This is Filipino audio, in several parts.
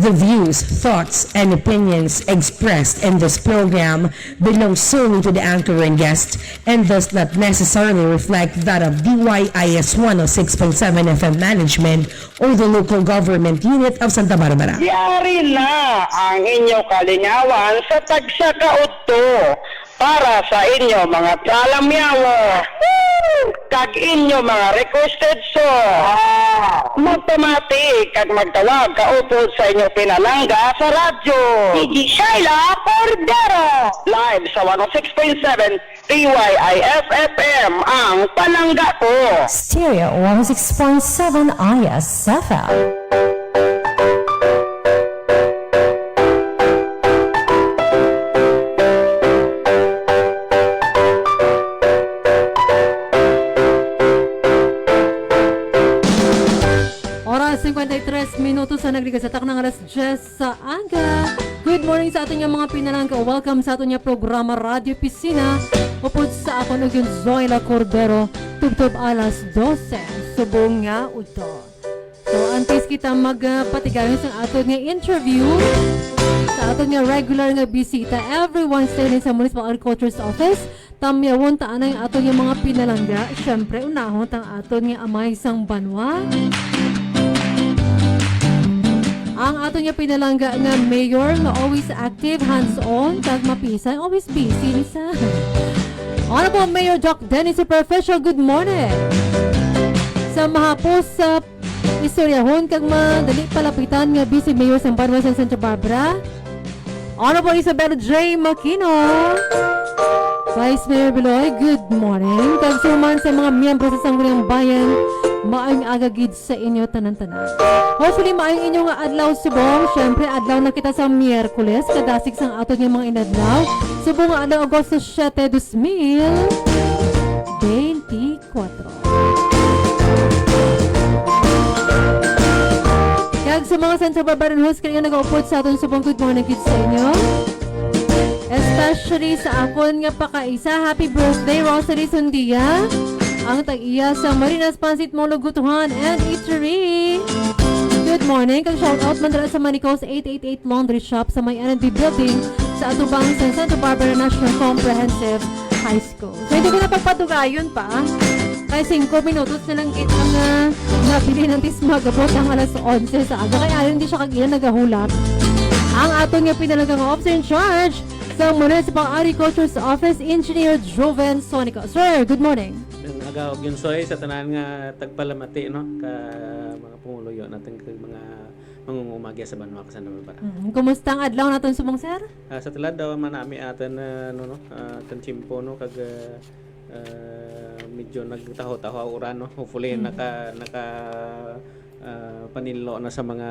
The views, thoughts, and opinions expressed in this program belong solely to the anchor and guest and does not necessarily reflect that of DYIS 106.7 FM management or the local government unit of Santa Barbara. Yari na ang inyo kalingawan sa tagsakauto para sa inyo mga kalamyawo. Kag inyo mga requested magpamati kag magtawag kaupod sa inyo pinalangga sa radyo. DJ Shyla Cordero. Live sa 106.7 DYIS FM ang palangga ko. Stereo 106.7 IS FM. Oras 53 minutos sa nagrigasatak ng alas 10 sa aga. Good morning sa ating mga pinalangka. Welcome sa ating programa Radio Piscina. Upod sa ako ng yung Zoila Cordero. Tubtob alas 12. Subong nga uto. So, antes kita magpatigayon sa ating nga interview sa ating nga regular nga bisita every Wednesday sa Municipal Agriculture's Office. Tamyawon taan na yung ating mga pinalangga. Siyempre, unahon ang ating nga amay sang banwa. Ang ato niya pinalangga nga mayor nga always active, hands-on, kag mapisan, always busy nisa. Honorable Mayor Doc Dennis Perfecto, good morning. Sa mahapos sa istoryahon kag madali palapitan nga busy mayor sa Banwa sa Santa Barbara. Honorable Isabel J. Makino. Vice Mayor Beloy, good morning. Kag suman sa mga miyembro sa Sangguniang Bayan, maayong agagid sa inyo tanan-tanan. Hopefully maayong inyo nga adlaw subong. Syempre adlaw na kita sa Miyerkules, kadasig sang ato nga mga inadlaw. Subong nga adlaw Agosto 7, 2024. Kag sa mga Central Barbaran host kaya nag-upod sa aton subong good morning kids sa inyo. Especially sa akon nga pakaisa, happy birthday Rosalie Sundia. Ang tag-iya sa Marinas Pansit Molo Gutuhan and Eatery. Good morning. Kang shout out mandala sa Manicos 888 Laundry Shop sa may NNB Building sa atubang sa Santa Barbara National Comprehensive High School. So hindi ko na pagpatugayon pa. Kaya 5 minutos na lang kita nga nabili ng tismagabot ang alas 11 sa aga. Kaya hindi siya kag-ilan nagahulap. Ang ato nga pinalagang officer in charge sa Municipal Agriculture's Office, Engineer Joven Sonico. Sir, good morning. Nagawag yun soy sa tanan nga tagpalamati no ka mga pumuluyo natin kag mga mangungumagya sa Banwa sa Barbara. Kumusta ang adlaw naton subong sir? Sa tulad daw manami atin tanchimpo no kag medyo nagtaho-taho uran no. Hopefully naka panilo na sa mga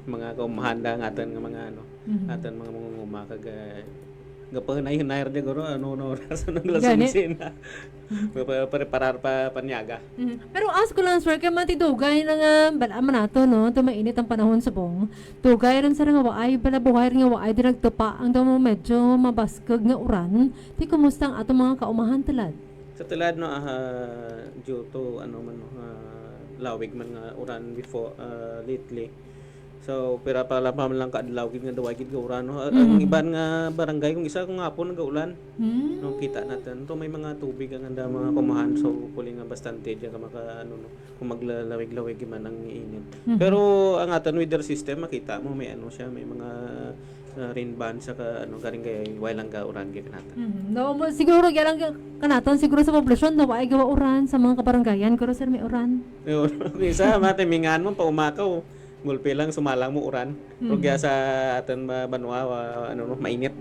mga kumahanda ng atin nga mga atin mga mangunguma kag gapahinay di guro sa naglasinsin na preparar pa panyaga. Pero ask ko lang sir kay matidugay na nga balaman nato no tumainit ang panahon subong tugay rin sa nga waay balabuhay rin nga waay di nagtupa ang daw mo medyo mabaskag nga uran di kumusta ang atong mga kaumahan talad Sa tulad no due to lawig man nga uran before lately. So pira pala pa man lang kaadlaw gid nga daway gid nga uran no. Ang iban nga barangay kung isa kung hapon nagaulan. No kita natin to may mga tubig ang anda mga kumahan so puli nga bastante diya ka maka kung maglalawig-lawig man ang init. Pero ang aton weather system makita mo may siya may mga rain band sa garing kay wailang ga uran gyud natin. No siguro gyang kanaton siguro sa poblasyon daw ay gawa uran sa mga kabarangayan pero sir may uran. Isa mate mingan mo pa umakaw. Gulpi lang sumalang mo uran. Pero kaya sa atin Banwa mainit.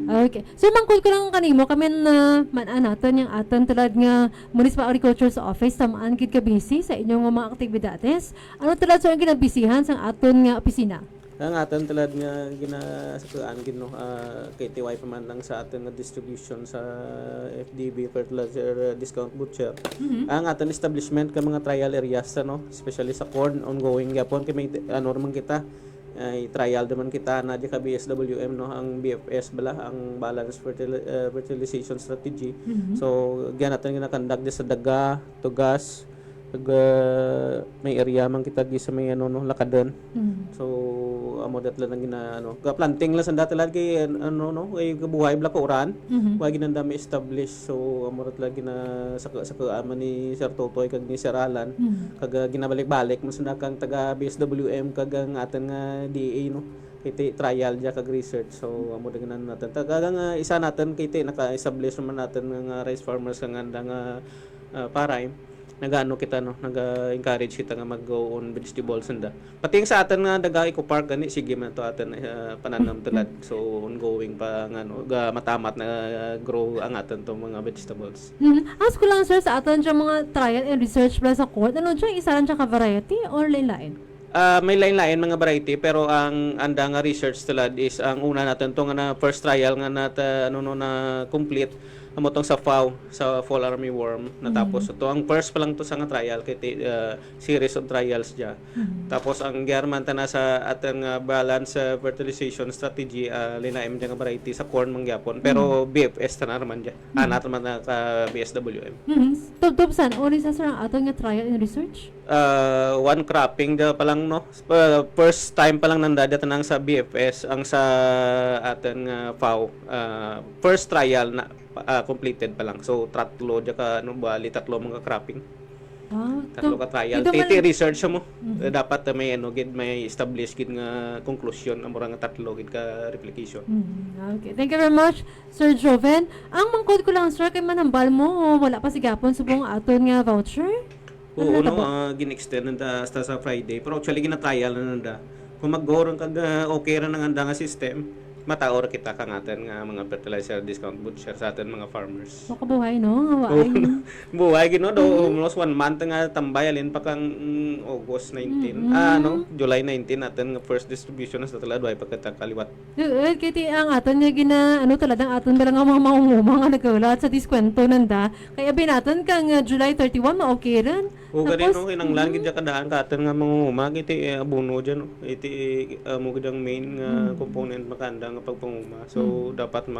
Okay. So mangkul ko lang kanimo kami na naton yung aton tulad nga Municipal Agriculture's Office tamaan gid ka busy sa inyong mga aktibidades. Ano tulad sa inyong ginabisihan sa aton nga opisina? Ang aton tulad nga ginasakaan gid KTY pa man lang sa aton nga distribution sa FDB fertilizer discount butcher. Ang aton establishment ka mga trial areas especially sa corn ongoing gyapon kay may man kita ay trial naman kita na di ka BSWM ang BFS ang balanced fertilization strategy. So gyud naton ginakandak sa daga, tugas, may area man kita sa may lakadon. So amo datla nang gina ano, ka planting lang sa dati kay ano no, kay kabuhay bla ko uran. Wa ginandami establish. So amo datla gina sa ama ni Sir Totoy kag ni Sir Alan kag ginabalik-balik mo sa kang taga BSWM kag ang aton nga DA no. Kiti trial ja kag research. So amo dengan natin taga nga isa natin kiti naka-establish naman natin nga rice farmers nga nga paray. Nagano kita no, nag-encourage kita nga mag-go on vegetables and pati yung sa atin nga daga Eco Park gani sige man to atin pananam tulad. So ongoing pa nga no, matamat na grow ang atin to mga vegetables. Ask ko lang sir sa aton siya mga trial and research plus sa court. Ano siya isa lang siya ka variety or lain-lain? May lain-lain mga variety pero ang anda nga research tulad is ang una natin to nga na first trial nga na complete amo tong sa FAO sa fall armyworm natapos ito ang first pa lang to sa nga trial kay series of trials dia. Tapos ang German ta na sa atang balance fertilization strategy linaim dia nga variety sa corn mangyapon pero BFS ta na naman dia. Anat man na ka BSWM. Tubtob san ori sa sir ang aton nga trial and research? One cropping da pa lang no. First time pa lang nanda dito nang sa BFS ang sa ating FAO. First trial na completed pa lang. So tatlo ja ka ano bali tatlo mga cropping. Tatlo ka trial. Titi research mo. Dapat may ano gid may establish gid nga conclusion amo ra nga tatlo gid ka replication. Okay. Thank you very much Sir Joven. Ang mangkod ko lang sir kay manambal mo wala pa sigapon subong aton nga voucher. Oo, gin-extend nanda hasta sa Friday. Pero actually, gina-trial na nanda. Kung mag-go kag okay ra nang anda nga system, mataor kita kang atin nga mga fertilizer discount voucher sa atin mga farmers. Makabuhay no? Hawain. Buhay gino do almost 1 month nga tambay alin pa kang August 19. July 19 atin nga first distribution sa talad way pagkata kaliwat. Kiti ang aton nga gina ano taladang aton bilang nga mga mangunguma nga nagaulat sa diskwento nanda. Kaya binaton kang July 31 ma-okay rin. O gani no kinanglan gid kadaan ka atin nga mangunguma kiti abono diyan no. Iti mo gid ang main nga component makanda nga pagpanguma. So dapat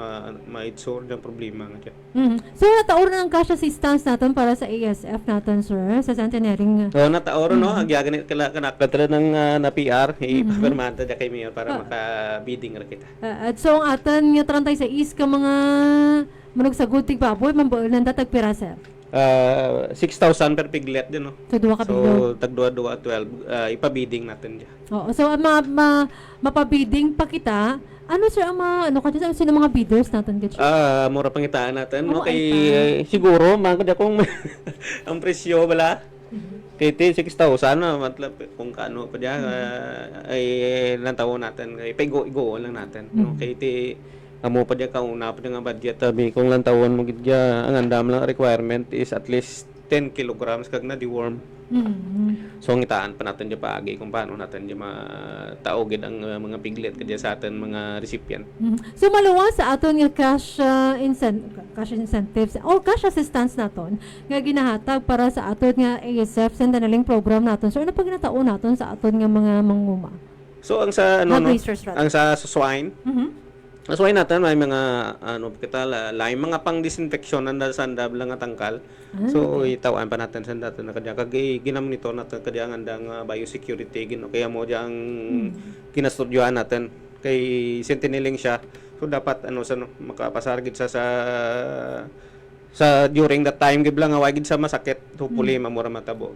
ma-itsor ang problema nga diyan. So nataor na ang cash assistance natin para sa ASF natin sir sa centenary. Nataor no agyagan kanakatra ng na PR ipapermanta ja kay mayor para maka-bidding ra kita. At so ang aton nga 36 ka mga manog sa gutig baboy mambaol nanda tag pira sir. 6,000 per piglet din no. So duwa ka So tag-duwa 12 ipa-bidding natin diyan. Oo. So mapabidding pa kita. Ano sir ang ano kasi sino mga bidders natin gid? Mura pangitaan natin no kay siguro man kada kung ang presyo wala. Kay 6,000 na matlap kung kaano pa diya ay lantaw natin kay paigo-igo lang natin no kay amo pa diya kauna pa nga budget tabi kung lantawon mo gid diya ang andam lang requirement is at least 10 kilograms kag na deworm. So ngitaan pa natin diya paagi kung paano natin diya mataogid ang mga piglet kadiya sa atin mga recipient. So maluwas sa aton nga cash incentives or cash assistance naton nga ginahatag para sa aton nga ASF centenary program naton. So ano pa ginataon naton sa aton nga mga manguma? So ang sa ano no, Hog-raisers, ang sa swine. Ang swine natin may mga ano kita lain mga pang disinfection nanda sa andab lang nga tangkal. So itawan pa natin sa natin na kadya kag ginam nito natin kadya ang andang biosecurity gino kaya mo diya ang kinastudyohan natin kay sentineling siya. So dapat ano sa makapasar gid sa during that time gid lang nga wagid sa masakit hopefully mamura matabo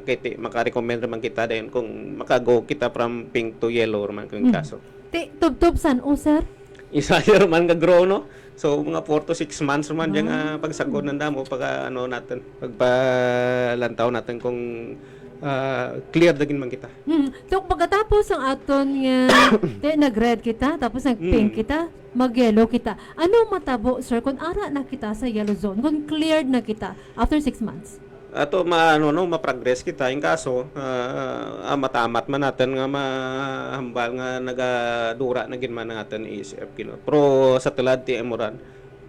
kay maka-recommend man kita din kung makago kita from pink to yellow man kung kaso. Tubtob san o sir? Isa year man ka grow no. So mga 4 to 6 months man diyan pagsagod ng damo pag ano natin pagpalantaw natin kung clear dagin man kita. So pagkatapos ang aton nga nag-red kita tapos nag-pink kita, mag-yellow kita. Ano matabo sir kung ara na kita sa yellow zone? Kung cleared na kita after 6 months? Ato ma-progress kita in kaso matamat man natin nga mahambal nga nagadura na ginman natin ASF kino. Pero sa tulad ti emuran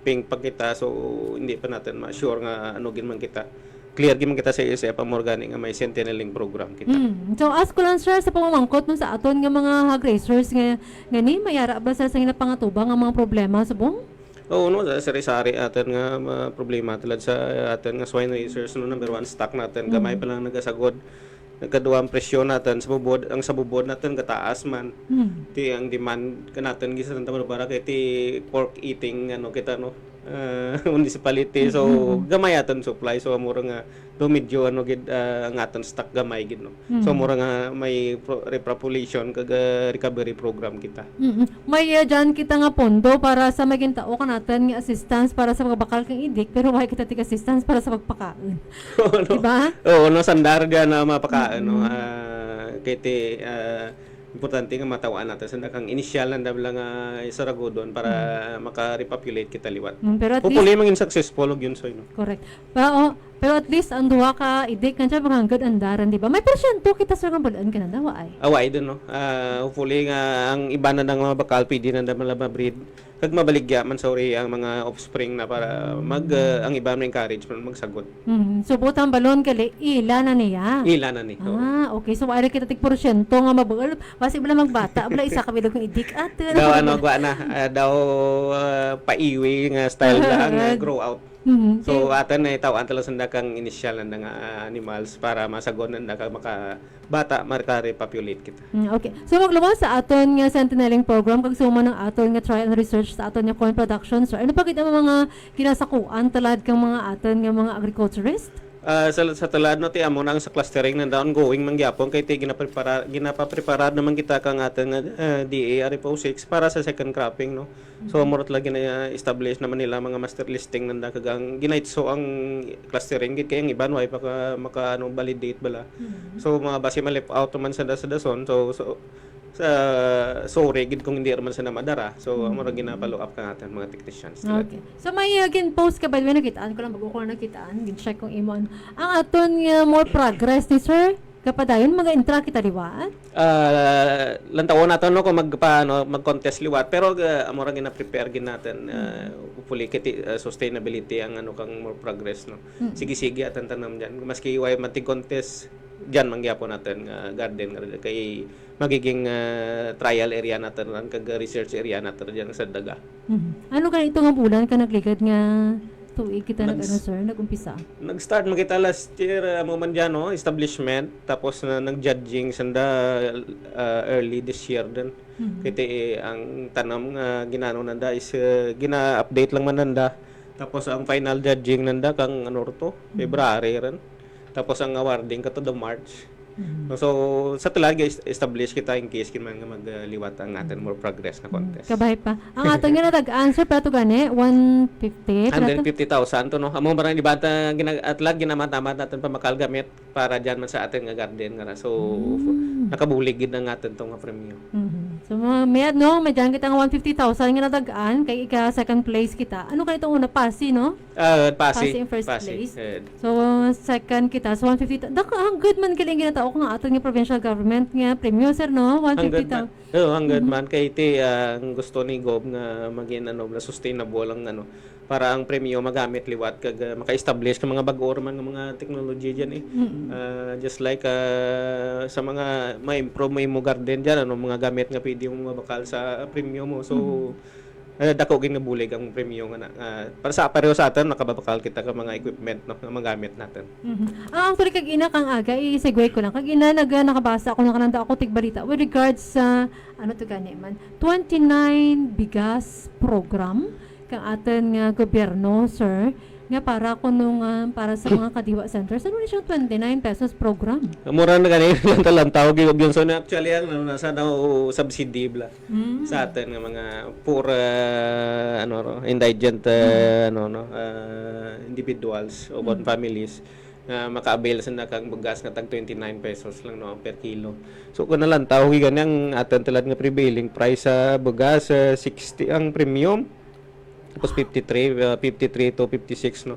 pink pa kita so hindi pa natin ma-sure nga ano ginman kita. Clear ginman kita sa ASF ang organic nga may centenaling program kita. So ask ko lang sir sa pamamangkot no sa aton nga mga hog raisers nga ni mayara ba sa pangatubang nga mga problema sa buong? Oo no, sa sari-sari atin nga problema tulad sa atin nga swine raisers no number 1 stock natin gamay pa lang nagasagod Kaduang presyo natin sa bubod, ang sa bubod natin kataas man. Ti ang demand natin gisa sa tamang para kay ti pork eating kita municipality. So gamay aton supply, so mura nga do medyo gid ang aton stock gamay gid no. So mura nga may repopulation kag recovery program kita. May dyan kita nga pondo para sa maging tao ka natin nga assistance para sa magbakal kang idik, pero why kita tig assistance para sa pagpakain. Diba? Oo, sandar dyan na mapakain kay ti importante nga matawaan natin sa kang initial na lang isaragodon para maka-repopulate kita liwat. Pero at least, Hopefully maging successful og yun soy no. correct. Pero at least ang duha ka idik kancha mga good andaran, di ba? May porsyento kita sa nga bulan ka na daw ay. Away dun no. Hopefully nga ang iba na ng mga bakal pwede na naman breed. Kag mabaligya man sorry ang mga offspring na para ang iba na encourage man magsagot. So butang balon kali ila na niya. Ila na ni. Okay. So wala kita tig porsyento nga mabugal. Basi bala magbata, bala isa ka bilog ng idik at Daw gwa na daw paiwi nga style lang grow out. So atan na tawaan tala sanda kang initial na nga animals para masagon na ka maka bata repopulate kita. Okay. So magluwas sa aton nga Sentinelling program kag suma ng aton nga trial and research sa aton nga corn production, sir. Ano pa kita mga kinasakuan talad kang mga aton nga mga agriculturist? Sa talad no ti amo nang sa clustering na ongoing mangyapon kay ti ginapapreparar naman kita kang aton nga DA RFO6 para sa second cropping no. So murot lagi na establish naman nila mga master listing nanda kagang ginaitso ang clustering gid kay ang iban way pa maka validate bala. So mga base malip out man sa dason so sorry gid kung hindi man sa namadara. So amo ra ginapalo up ka natin mga technicians. Okay. So may post ka ba na nakitaan ko lang bago ko na nakitaan, gin-check kung imon. Ang aton nga more progress ni sir kapadayon mag-intra kita liwat. Lantawon nato no kung mag-contest liwat pero amo ra gina-prepare gid natin hopefully kiti sustainability ang kang more progress no. Sige atan tanam diyan maski way matig contest diyan mangyapon natin garden kay magiging trial area natin ran kag research area natin diyan sa daga. Ano ka ito nga bulan ka nagligad nga tuig kita sir nagumpisa? Nag-start mo kita last year mo man diyan no establishment tapos nag-judging sanda early this year din. Kiti ang tanam nga ginano nanda is gina-update lang man nanda. Tapos ang final judging nanda kang February ran. Tapos ang awarding kato do March. So sa talaga establish kita in case kinman nga magliwat ang natin more progress na contest. Kabay pa. Ang aton nga natag-answer pero gani 150. 150,000 to no. Amo barang ibata atlag ginamatamat natin pa makalgamit para diyan man sa atin nga garden nga. So nakabulig gid ang atin tong premyo. So may may diyan kita nga 150,000 nga natag-an kay ika second place kita. Ano kay itong una pasi no? Pasi in first place. So second kita so 150,000. Ang good man kiling ginata o nga aton nga provincial government nga premyo sir no 150,000. Hanggang man kay iti ang gusto ni Gob nga maging na sustainable ang para ang premyo magamit liwat kag maka-establish ka mga bag-o man nga mga technology diyan just like sa mga may improve mo garden diyan mga gamit nga pwede mo mabakal sa premyo mo so dako gid nga bulig ang premyo nga para sa pareho sa atin nakababakal kita ka mga equipment no nga magamit natin. Ang tuloy kag ina kang aga i-segue ko lang kag ina nakabasa ako nakananda ako tigbalita with regards sa to gani man 29 bigas program kang atin nga gobyerno sir nga para kuno para sa mga kadiwa centers ano ni siyang 29 pesos program. Mura na ganito lang talang tawag yung so actually ang nasa daw subsidy bla sa atin nga mga poor indigent individuals o families na maka-avail sa nakang bugas nga tag 29 pesos lang no per kilo. So kun nalang tawag gani ang atin talad nga prevailing price sa bugas 60 ang premium tapos 53 to 56 no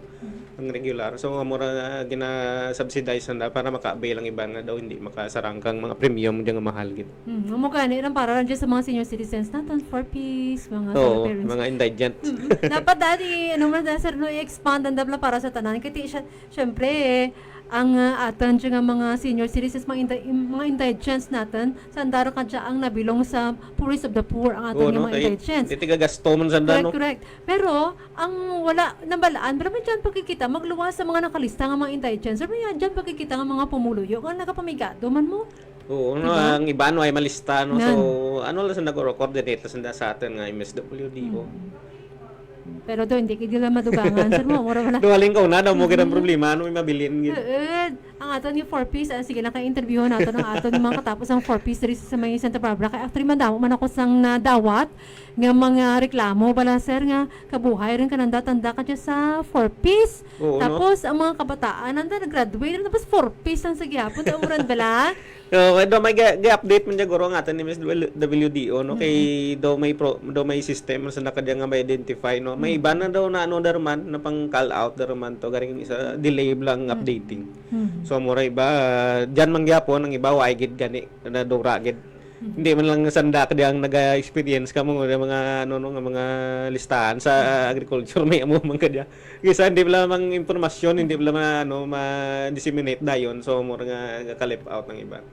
ang regular. So mura gina-subsidize na para maka-avail ang iba nga daw hindi makasarang kang mga premium diyan nga mahal gid. Mo gani lang para sa mga senior citizens natin 4 piece mga parents. Mga indigent. Dapat dati man sir no i-expand ang dabla para sa tanan kay syempre ang aton nga mga senior citizens mga indigents natin sandaro kadya ang nabilong sa poorest of the poor ang aton mga indigents. Hindi tiga gasto man sanda no. Correct. Pero ang wala nabalaan pero may diyan pagkikita kita magluwas sa mga nakalista nga mga intelligence. Pero yan, dyan pagkikita nga mga pumuluyo, kung nakapamigado man mo. Oo, no, Diba? ang iba no ay malista no. Yan. So, ano lang sa nag-coordinate sa atin nga MSWDO. Pero do, hindi kaya madugangan. Sir mo, mura wala. Duwaling ka na daw mo kinang problema ano may mabilin gid. Ang ato ni 4-piece, sige lang ka-interview nato ng ato ni mga katapos ang 4-piece diri sa may Santa Barbara. Kaya actually man ako sang nadawat nga mga reklamo bala sir nga kabuhay rin kananda-tanda ka dyan sa 4-piece. Oo, no? Tapos ang mga kabataan nanda nag-graduate tapos 4-piece ang sagyapon umuran bala. So, do may ga-update man guro nga atin ni MSWDO no kay do may system sa nakadya nga ma-identify no. May iba na daw na ano darman na pang call out darman to garing isa delay lang updating. So mura iba diyan man gyapon ang iba wa gid gani na dura gid. Hindi man lang sanda ka diyang naga-experience ka mo ng mga ano no, nga mga listahan sa agriculture may amo man ka diya. Kasi hindi pala mang impormasyon, hindi pala ma-disseminate dayon. So mo nga kalip out ng iba.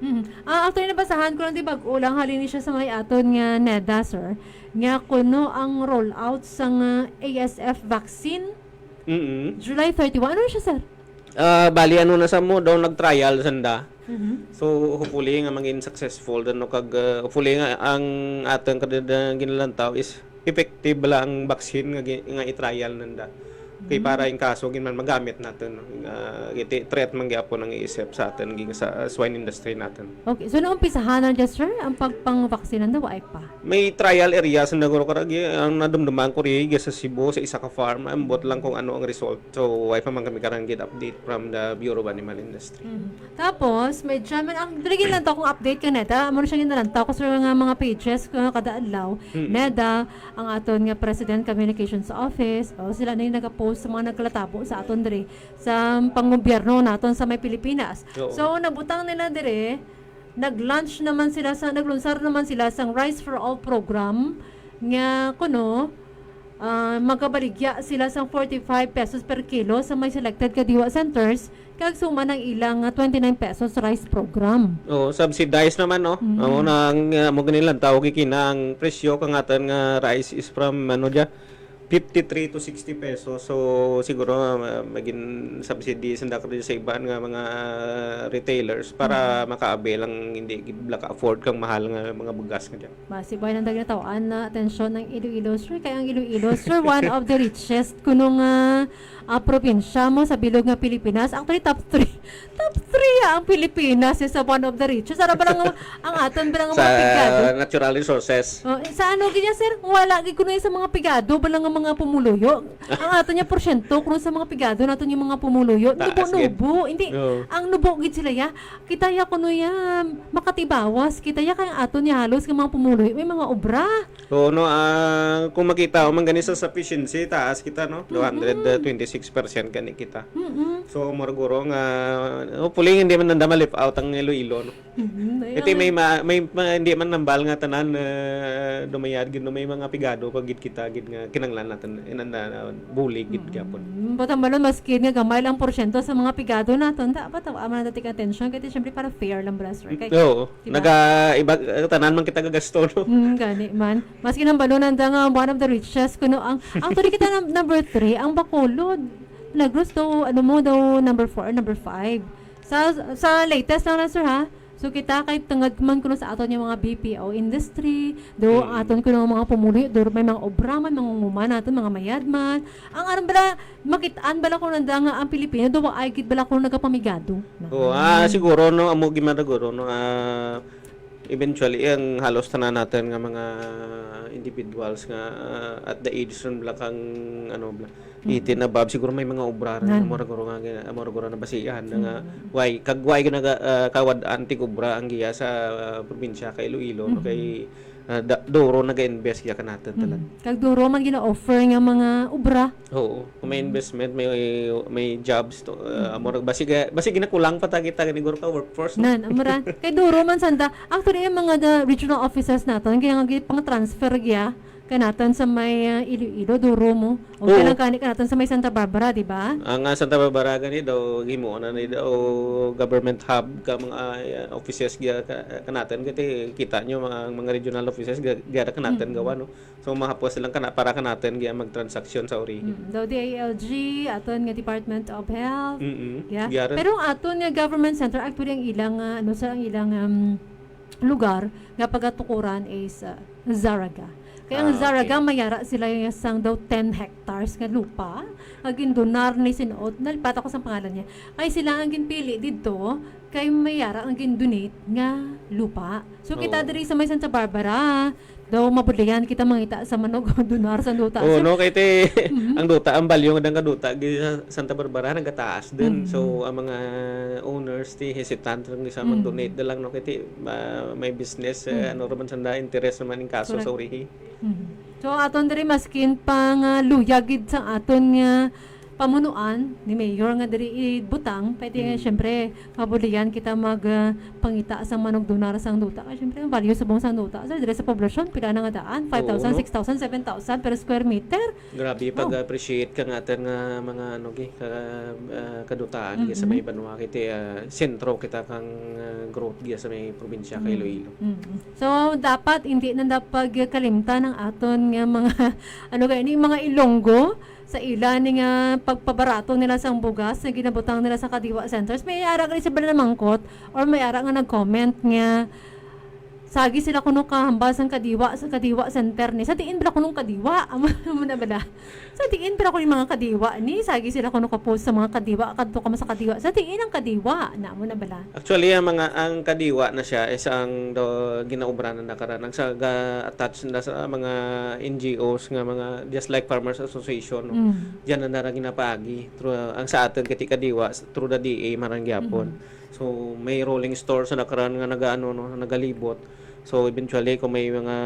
After nabasahan ko lang di bag-ulang halini siya sa may aton nga NEDA sir. Nga kuno ang rollout sa ASF vaccine July 31. Ano siya sir? Bali ano na sa mo daw nag-trial sanda. So hopefully nga maging successful no kag hopefully nga ang atong kadang ginalantaw is effective bala ang vaccine nga i-trial nanda. Kay para in kaso ginman magamit natin no. Iti threat man gyapon ang iisip sa atin sa swine industry natin. Okay, so naumpisahan na dyan sir ang pagpang-vaksinan daw ay pa. May trial areas na naguro karagi ang nadumduman ko ri sa Cebu sa isa ka farm ambot lang kung ano ang result. So why pa man kami karang get update from the Bureau of Animal Industry. Tapos may German ang drigin lang to kung update ka neta. Amo siya ginalantaw ko sa nga mga pages ko kada adlaw. NEDA ang aton nga President Communications Office o sila na yung nagapost sa mga nagkalatabo sa aton dire sa panggobyerno naton sa may Pilipinas. Oo. So nabutang nila dire naglunsar naman sila sa Rice for All program nga kuno magabaligya sila sa 45 pesos per kilo sa may selected kadiwa centers kag suma ng ilang 29 pesos rice program. Oh, subsidized naman no. Amo nang mo ganilang tawag kina ang presyo kang atan nga rice is from ano dia 53 to 60 pesos. So siguro maging subsidy sa sa iban nga mga retailers para makaabil ang hindi ka afford kang mahal nga mga bugas nga diyan. Masibay nang dagnatawan na atensyon ng Iloilo sir kay ang Iloilo sir one of the richest kuno nga probinsya mo sa bilog nga Pilipinas. Actually top 3 ang Pilipinas is one of the richest. Ara ba lang ang aton ba lang mga pigado? Sa natural resources. Sa ano ganyan sir? Wala gid kuno sa mga pigado ba lang ang mga pumuluyo. Ang aton niya porsyento kuno sa mga pigado naton yung mga pumuluyo. Taas Nubo. Hindi Oo. ang nubo gid sila ya. Kita ya kuno ya makatibawas. Kita ya kay aton niya halos nga mga pumuluyo may mga obra. So no kung makita man gani sa sufficiency taas kita no 226% gani kita. So morguro nga hopefully hindi man nanda malip out ang Iloilo no. Iti may hindi man nambal nga tanan dumayad gid no may mga pigado pag gid kita gid nga kinanglan natin inanda bulig gid gyapon. Batang balon maski nga gamay lang porsyento sa mga pigado naton dapat ama na dating attention kay syempre para fair lang brother kay. Oo. Diba? Naga iba tanan man kita gagasto no. Gani man. Maski nang balon nanda nga one of the richest kuno ang tuloy kita number 3 ang Bacolod. Negros daw ano mo daw number 4 number 5. Sa latest lang na sir ha. So kita kay tangad man kuno sa aton yung mga BPO industry, do aton kuno mga pumuli, do may mga obraman, mga nguman naton, mga mayadman. Ang aron bala makitaan bala ko nanda nga ang Pilipino do ay gid bala ko nagapamigado. Oo, siguro no amo gimadaguro no eventually ang halos tanan natin nga mga individuals nga at the age ron bla kang ano bla 18 above siguro may mga obra na moraguro na basihan nga why kagway ginaga kawad anti obra ang giya sa probinsya kay Iloilo no kay duro naga-invest ya kanatin talan. Kag duro man gina-offer nga mga obra. Oo, kung may investment may jobs to amorag basig ginakulang pa ta kita ganiguro ka workforce no? Nan amaran kay duro man sanda actually yung mga the regional officers naton kaya nga pang transfer giya kanatan sa may Iloilo, Duro mo. O Oo. kanang kanatan sa may Santa Barbara, di ba? Ang Santa Barbara gani daw gimo na ni daw government hub ka mga offices gya kanaten kiti kita nyo mga regional offices gya kanaten gawa no. So mahapos silang para kanaten gya magtransaksyon sa orihin. Daw DILG, aton nga Department of Health. Yeah. Gyara. Pero ang aton nga government center actually ang ilang ang ilang lugar nga pagatukuran is Zaraga. Kaya ang Zaraga mayara sila yung isang daw 10 hectares nga lupa. Agin donar ni sinuot, nalipata ko sa pangalan niya. Ay sila ang ginpili dito kay mayara ang gindonate nga lupa. So kita diri sa may Santa Barbara, daw mabudayan kita mangita sa manog donar sa duta. Oo, no, kay te, ang duta, ang balyo ng kaduta, sa Santa Barbara, nagataas din. So, ang mga owners, ti, hesitant lang sa mag-donate na lang, no, kay te, may business, ano naman sanda, interest naman yung kaso sa urihi. So aton diri maskin pang luyagid sa aton nga pamunuan ni Mayor nga diri butang pwede nga syempre mabulian kita mag pangita sa manog donar sang duta kasi syempre ang value sa buong sang duta sa diri sa poblasyon pila na nga daan 5,000 no? 6,000 7,000 per square meter. Grabe pag-appreciate ka nga atin nga mga ano kadutaan sa may Banwa kiti sentro kita kang growth giya sa may probinsya kay Iloilo. So dapat hindi na dapat kalimtan ng aton nga mga ano kay ni mga Ilonggo sa ilan ni nga pagpabarato nila sa bugas na ginabutang nila sa Kadiwa Centers. May ara ka sa bala na mangkot or may ara nga nag-comment nga sagi sila kuno kahambal sa Kadiwa Center ni. Sa tiin pala kunong Kadiwa. Amo na bala. Sa tiin pala kuno mga Kadiwa ni. Sagi sila kuno ka-post sa mga Kadiwa. Kadto ka sa Kadiwa. Sa tiin ang Kadiwa. Na mo na bala. Actually, ang Kadiwa na siya isang ginaubranan na karan. Ang attached na sa mga NGOs nga mga just like Farmers Association. No? Diyan na nara ginapagi. Ang sa atin kiti Kadiwa through the DA marangyapon. So may rolling store sa nakaran nga nagalibot. So eventually kung may mga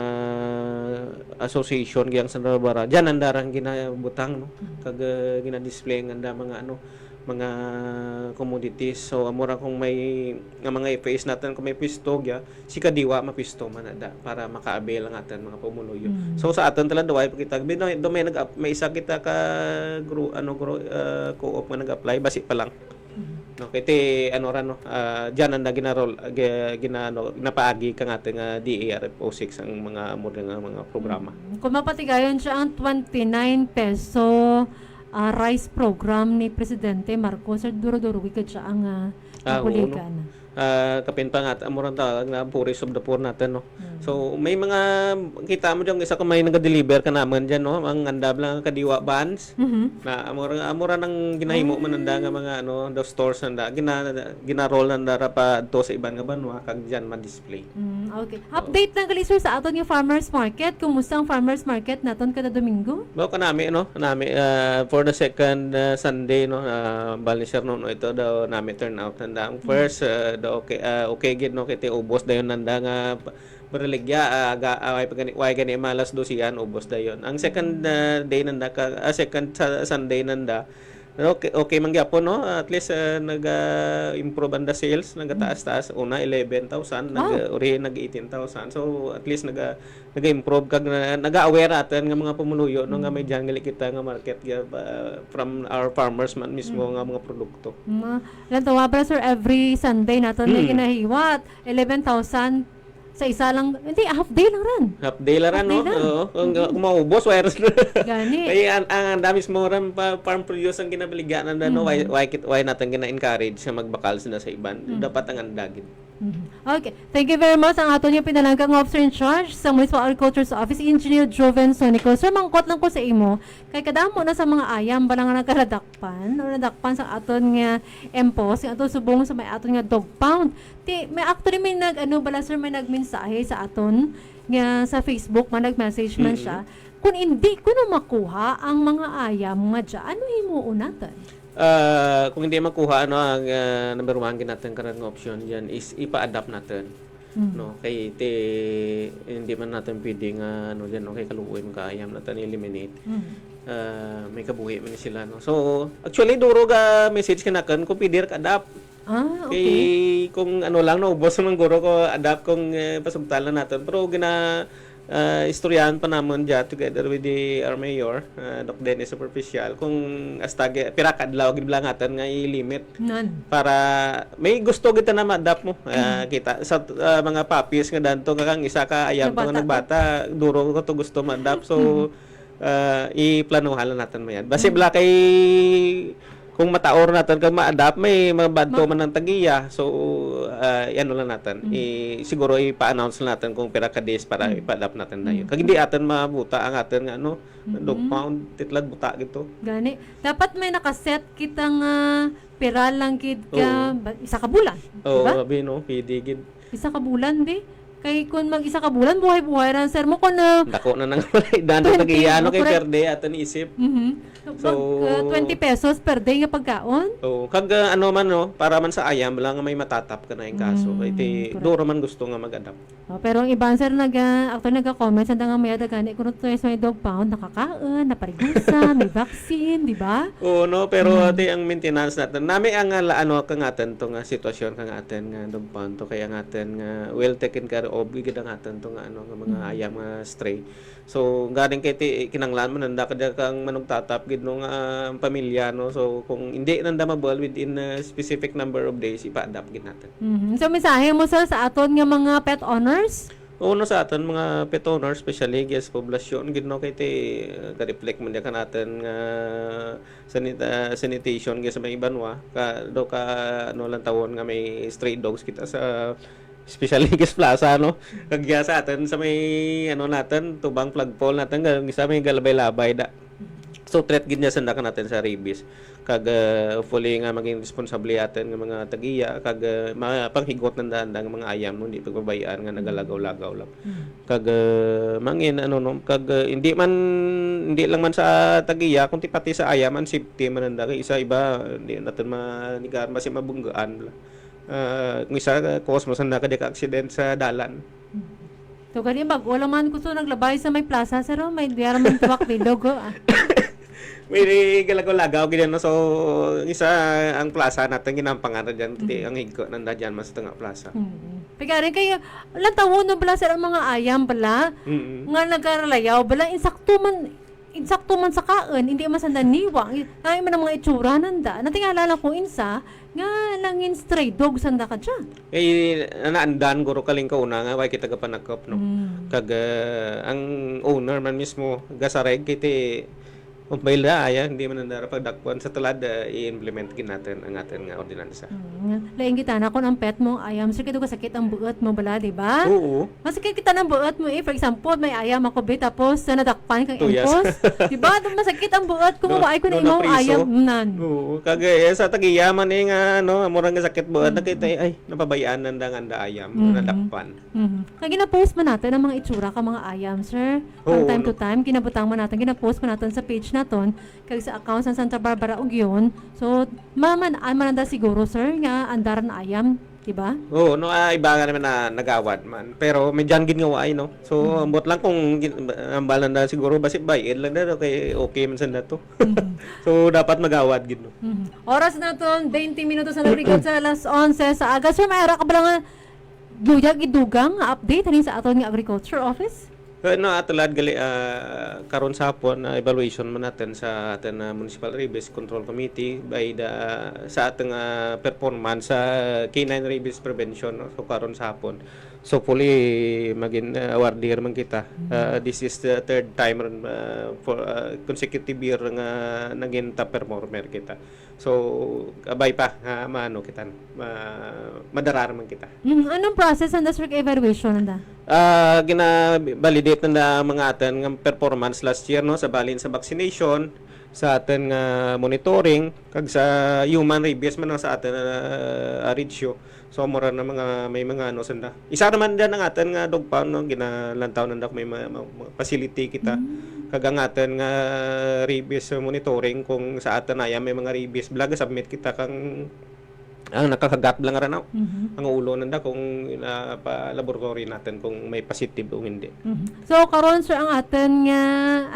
association giyang sa Barbara, diyan ang darang ginabutang no. Kag gina-display nga mga mga commodities. So amura kung may nga mga FAs natin kung may pisto gya, si Kadiwa mapisto man ada para makaabel ang atin mga pumuluyo. So sa atin talan daway pakita may isa kita ka co-op nga nag-apply basi pa lang. No, kiti diyan ang ginapaagi kang ating DARFO6 ang mga mga programa. Kung mapatigayon siya ang 29 peso rice program ni Presidente Marcos sa duro-duro wikid siya ang napuligan. Kapin pa nga amuran tawag na puris of the poor natin no. So may mga kita mo diyan isa ka may naga-deliver ka naman diyan no ang andab lang Kadiwa buns na amura nang ginahimo man anda nga mga the stores nanda gina-roll nanda pa to sa iban nga banwa kag diyan ma-display. Okay. Update lang gali sir sa aton yung farmers market. Kumusta ang farmers market naton kada Domingo? Bao kanami for the second Sunday no bali sir no ito daw nami turn out nanda ang first okay gid no kiti ubos dayon nanda nga Berligya way gani malas dosian ubos dayon. Ang second day nanda second Sunday nanda okay mangyapon no at least nag-improve ang sales nagataas-taas una 11,000 nag 18,000 so at least nag-improve kag nag-aware atin nga mga pumuluyo no nga may jangali kita nga market from our farmers man mismo nga mga produkto. Lan tawa ba sir every Sunday naton may ginahiwat 11,000 sa isa lang, hindi, half day lang ran. Half day lang ran, no? Oo. Kung maubos, virus na. Gani. Kaya ang damis mo ran farm produce ang ginabaligyan na no, why natin gina-encourage sa magbakal sila sa iban. Dapat ang andagin. Okay. Thank you very much. Ang ato niyo pinalanggang officer in charge sa Municipal Agriculture's Office, Engineer Joven Sonico. Sir, mangkot lang ko sa imo. Kay kadamo na sa mga ayam, balang nga nagkaradakpan sa aton nga empos, yung aton subong sa may aton nga dog pound. May actually may may nagmensahe sa aton nga sa Facebook, nag-message man siya. Kung hindi ko na makuha ang mga ayam nga dyan, ano himuon natin? Kung hindi makuha ang number 1 natin karang option diyan is ipa-adapt natin. No, kay hindi man natin pwedeng diyan kay kaluoy mo kaayam natin eliminate. May kabuhi man sila no. So actually duro ga message kanakan kung pwede ka adapt. Okay. Kung lang no, boss man guro ko adapt kung pasubtalan natin pero istoryahan pa namon dyan together with our mayor, Doc Dennis Superficial, kung astag pira kadlaw gid lang atan nga i-limit para may gusto kita na ma-adapt mo. Kita sa mga puppies nga danto nga kang isa ka ayam to nga nagbata, duro ko to gusto ma-adapt. So iplanuhan lang natin mo yan. Basi bala kay kung mataor natin kag ma-adapt may mga banto man ng tagiya. So ano lang natin. Siguro ipa-announce lang natin kung pira ka days para ipa-adapt natin na yun. Kag hindi atin mabuta ang atin nga ano, dog pound titlag buta gito. Gani. Dapat may nakaset kitang pira lang kid ka isa ka bulan. Oh, abi no, pwede gid. Isa ka bulan be. Kay kun mag isa ka bulan buhay-buhay ran sir mo kun Dako na nang walay dano tagiya no kay per day atin isip. So 20 pesos per day nga pagkaon. Oh, kag ano man no, para man sa ayam lang nga may matatap ka na yung kaso. Kay duro man gusto nga mag-adapt. Pero ang iban sir nagka-comment sa nga may dagani kuno to may dog pound nakakaon, naparigusa, may vaccine, di ba? Oo no, pero ati ang maintenance natin. Nami ang ano kang atin to nga sitwasyon kang atin nga dog pound to kaya ang atin nga well taken care of gid ang atin to nga ano nga mga ayam nga stray. So galing kay kinanglan man nanda kada kang manugtatap gid no nga pamilya no. So kung hindi nanda mabal within a specific number of days ipa-adapt gid natin. So mensahe mo sir sa aton nga mga pet owners? Uno sa aton mga pet owners, especially guest poblasyon gid no kay ka-reflect man ka natin nga sanitation gyud sa may Ibanwa ka do ka ano lang tawon nga may stray dogs kita sa especially guest plaza no kagya sa atin sa may ano natin tubang flagpole natin sa may galabay-labay da. So threat gid niya sanda ka natin sa rabies kag hopefully nga maging responsable atin nga mga tagiya kag mga panghigot ng daan mga ayam no hindi pagbabayaan nga nagalagaw-lagaw lang kag mangin ano no kag hindi lang man sa tagiya kundi pati sa ayam ang safety man nanda kay isa iba hindi natin manigar basi mabunggaan kung isa cosmos na ka accident sa dalan. So gani bag wala man gusto naglabay sa may plaza sir may diara man tuwak bilog May galagaw-lagaw gid no so isa ang plaza natin ginampangan diyan ang higko nanda diyan mas tanga plaza. Pagari kay lantawon no bala sir ang mga ayam bala nga nagaralayaw bala insakto man sa kaon hindi man sanda niwa ay man ang mga itsura nanda natingala ko insa nga langin stray dog sanda ka dyan. Naandan guro kaling kauna nga way kita kapanakop no. Kag ang owner man mismo gasareg kiti mobile da aya hindi man nandara pagdakpan sa tulad i-implement gid natin ang atin nga ordinansa. Laing kita na kun ang pet mo ayam sir kito kasakit ang buot mo bala di ba? Oo. Masakit kita ng buot mo for example may ayam ako be tapos nadakpan kang impos. Di ba? Masakit ang buot ko mawaay ko na imong ayam nan. Oo. Kag sa tagiyaman nga no murang nga sakit buot nakita ay napabayaan nanda nga ayam nadakpan. Kag gina-post man natin ang mga itsura ka mga ayam sir. From time to time kinabutang man natin gina-post man natin sa page naton kag sa account sa Santa Barbara ug yun. So mananda siguro sir nga andar na ayam, di ba? Oo, no iba nga naman na nagawad man. Pero medyan gid nga waay no. So ambot lang kung ambalan na siguro basi bayad lang na kay okay man sa nato. So dapat magawad gid no. Oras naton 20 minutos na nagrigod sa alas 11 sa aga. Sir, may ara ka ba lang luyag idugang nga update ani sa aton nga agriculture office? No, atulad gali karon sa hapon evaluation man natin sa ating Municipal Rabies Control Committee by sa ating performance sa canine rabies prevention no? So karon sa hapon. So fully magin awardeer man kita. This is the third time for consecutive year nga naging top performer kita. So abay pa maano kita madarar man kita. Anong process ang district evaluation nanda? Gina-validate na mga atin ng performance last year no sa balin sa vaccination sa atin nga monitoring kag sa human rabies man sa atin ratio. So mura na may mga ano sanda. Isa naman din ang atin nga dog pound no ginalantaw nanda may facility kita kag ang atin nga rabies monitoring kung sa atin ay may mga rabies blaga submit kita kang ang nakakagat lang rin ang ulo nanda kung pa-laboratory natin kung may positive o hindi. So karon sir ang atin nga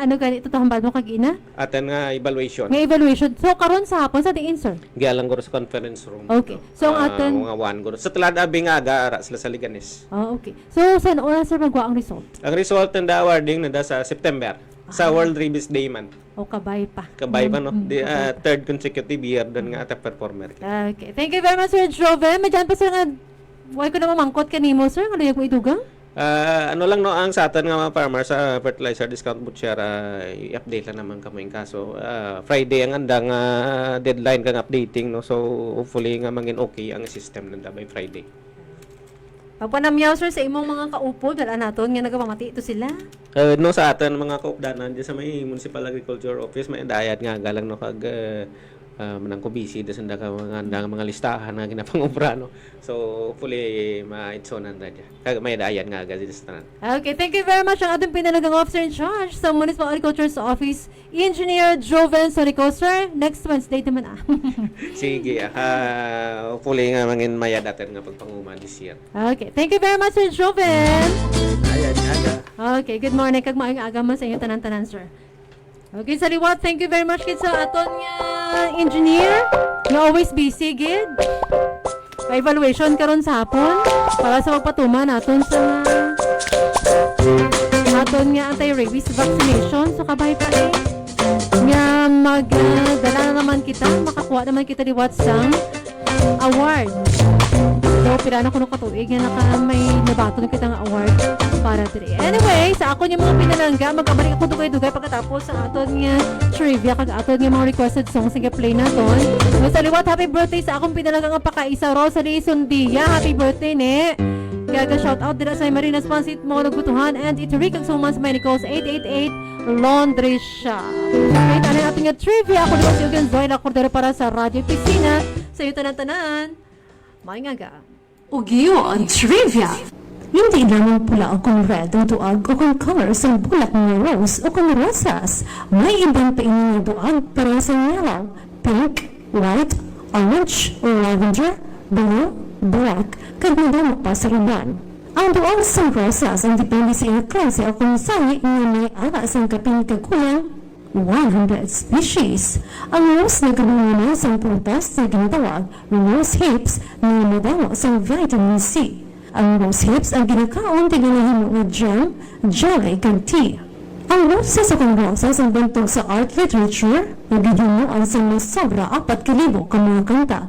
ano ganito to hambal mo kagina? Atin nga evaluation. Nga evaluation. So karon sa hapon sa tingin sir. Gialang guro sa conference room. Okay. So ang atin mga one guro. Sa taladabi nga aga ara sila sa Liganes. okay. So saan oras sir magwa ang result? Ang result ng awarding nanda sa September sa World Rabies Day man. O kabay pa. Kabay pa no. Third consecutive year doon nga ata performer. Okay. Thank you very much Sir Joven. Madyan pa sir nga why ko na mamangkot kanimo sir. Ano yung idugang? Ano lang no ang sa atin nga mga farmers sa fertilizer discount butcher i-update lang naman kamo yung kaso. Friday ang andang deadline kang updating no. So hopefully nga mangin okay ang system nanda by Friday. Pagpanamyaw sir sa imong mga kaupo dala naton nga nagapamati ito sila. No sa atin mga kaupdanan di sa may Municipal Agriculture Office may dayat nga galang no kag manang ko busy da sanda ka mga listahan nga ginapangobra no. So hopefully maitsonan da dia. Kag may dayat nga agad sa tanan. Okay, thank you very much ang ating pinalagang officer in charge sa Municipal Agriculture's Office, Engineer Joven Sorico. Sir, next Wednesday naman Sige, hopefully nga mangin mayad atin nga pagpanguma this year. Okay, thank you very much Sir Joven. Ayan, aga. Okay, good morning. Kag maayong aga man sa inyo tanan-tanan, sir. Okay, sa liwat, thank you very much kid sa aton nga engineer. Nga always busy, gid. Pa-evaluation karon sa hapon para sa magpatuman naton sa aton nga anti-rabies vaccination. So kabay pa nga magdala na naman kita, makakuha naman kita liwat sang award. So, pila na ko nung katuig nga may nabato na kitang award para today. Anyway, sa ako yung mga pinalangga, magkabalik ako dugay-dugay pagkatapos sa aton nga trivia, kag aton nga mga requested songs nga play naton. So, sa liwat, happy birthday sa akong pinalangga nga pakaisa, Rosalie Sundia. Happy birthday, ne! Kaya shout out dira sa Marina's Pansit mo nagbutuhan and ituri kag sumans may Nichols 888 Laundry Shop. Okay, tanan natin nga trivia. Ako diba si Eugen Zoy na kordero para sa Radio Piscina. Sa iyo tanan-tanan. Maayong aga. Ugyo ang trivia. Hindi lamang pula o kung red ang duag o kung colors ang bulak ng rose o kung rosas. May ibang paingin ng duag para sa yellow, pink, white, orange, lavender, blue, black, kag madamo pa sa riban. Ang duag sa rosas ang depende sa iyong klase o kung saan nga may alas ang kaping kagulang 100 species. Ang rose na kabungunan sa prutas na ginatawag rose hips na madamo sa vitamin C. Ang rose hips ang ginakaon tinanahimo nga jam, jelly, kag tea. Ang roses sa kong rosas ang bantog sa art literature na ginunuan sa mga sobra 4,000 ka mga kanta.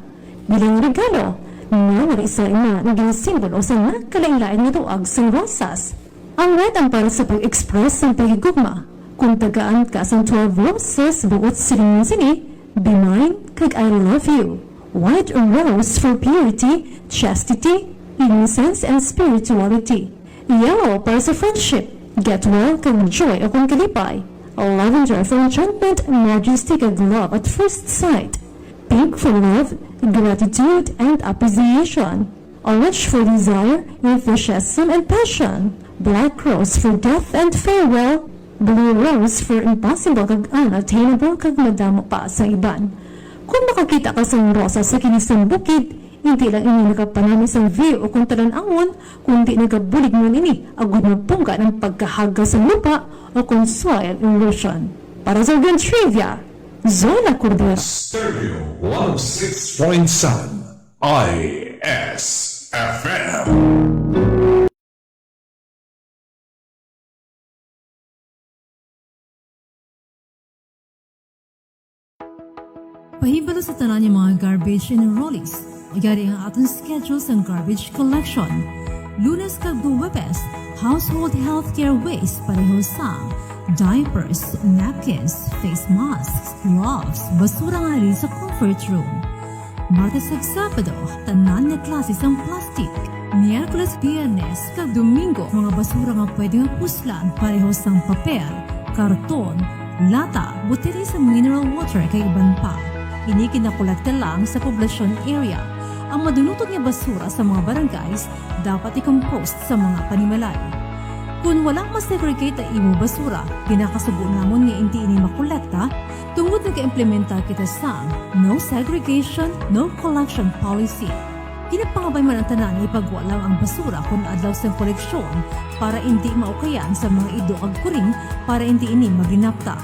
Bilang regalo, nangyari sa ima na ginasimbolo sa nakalain-lain nga duag sa rosas. Ang red ang para sa pag-express ng pagigugma. Kung tagaan ka sa 12 roses buot siling-sini, be mine, kag I love you. White rose for purity, chastity, innocence, and spirituality. Yellow para sa friendship, get well, kag joy o kung kalipay. Lavender for enchantment, majesty, kag love at first sight. Pink for love, gratitude, and appreciation. Orange for desire, enthusiasm, and passion. Black rose for death and farewell. Blue rose for impossible kag unattainable kag madamo pa sa iban. Kung makakita ka sa rosa sa kinisang bukid, hindi lang ini nakapanami sa view o kung talan-angon, kundi nagabulig mo nini agud magpungka ng pagkahaga sa lupa o kung soil erosion. Para sa Grand Trivia, Zola Cordero. Stereo 106.7 ISFM. Pahibalo sa tanan yung mga garbage and rollies. Magyari ang atong schedule sa garbage collection. Lunes kag Huwebes, household healthcare waste pareho sa diapers, napkins, face masks, gloves, basura nga rin sa comfort room. Martes kag Sabado, tanan na klase sang plastic. Miyerkules, Biyernes kag Domingo, mga basura nga pwede nga puslan pareho sang papel, karton, lata, botella sa mineral water kay iban pa. Ini kinakolekta lang sa poblasyon area. Ang madunutod nga basura sa mga barangays dapat i-compost sa mga panimalay. Kung walang masegregate ang imong basura, pinakasubo namon nga hindi ini makolekta, tungod nag-implementa kita sa No Segregation, No Collection Policy. Kinapangabay man ang tanan ipagwalaw ang basura kung adlaw sa koleksyon para hindi maukayan sa mga ido ag kuring para hindi ini maginapta.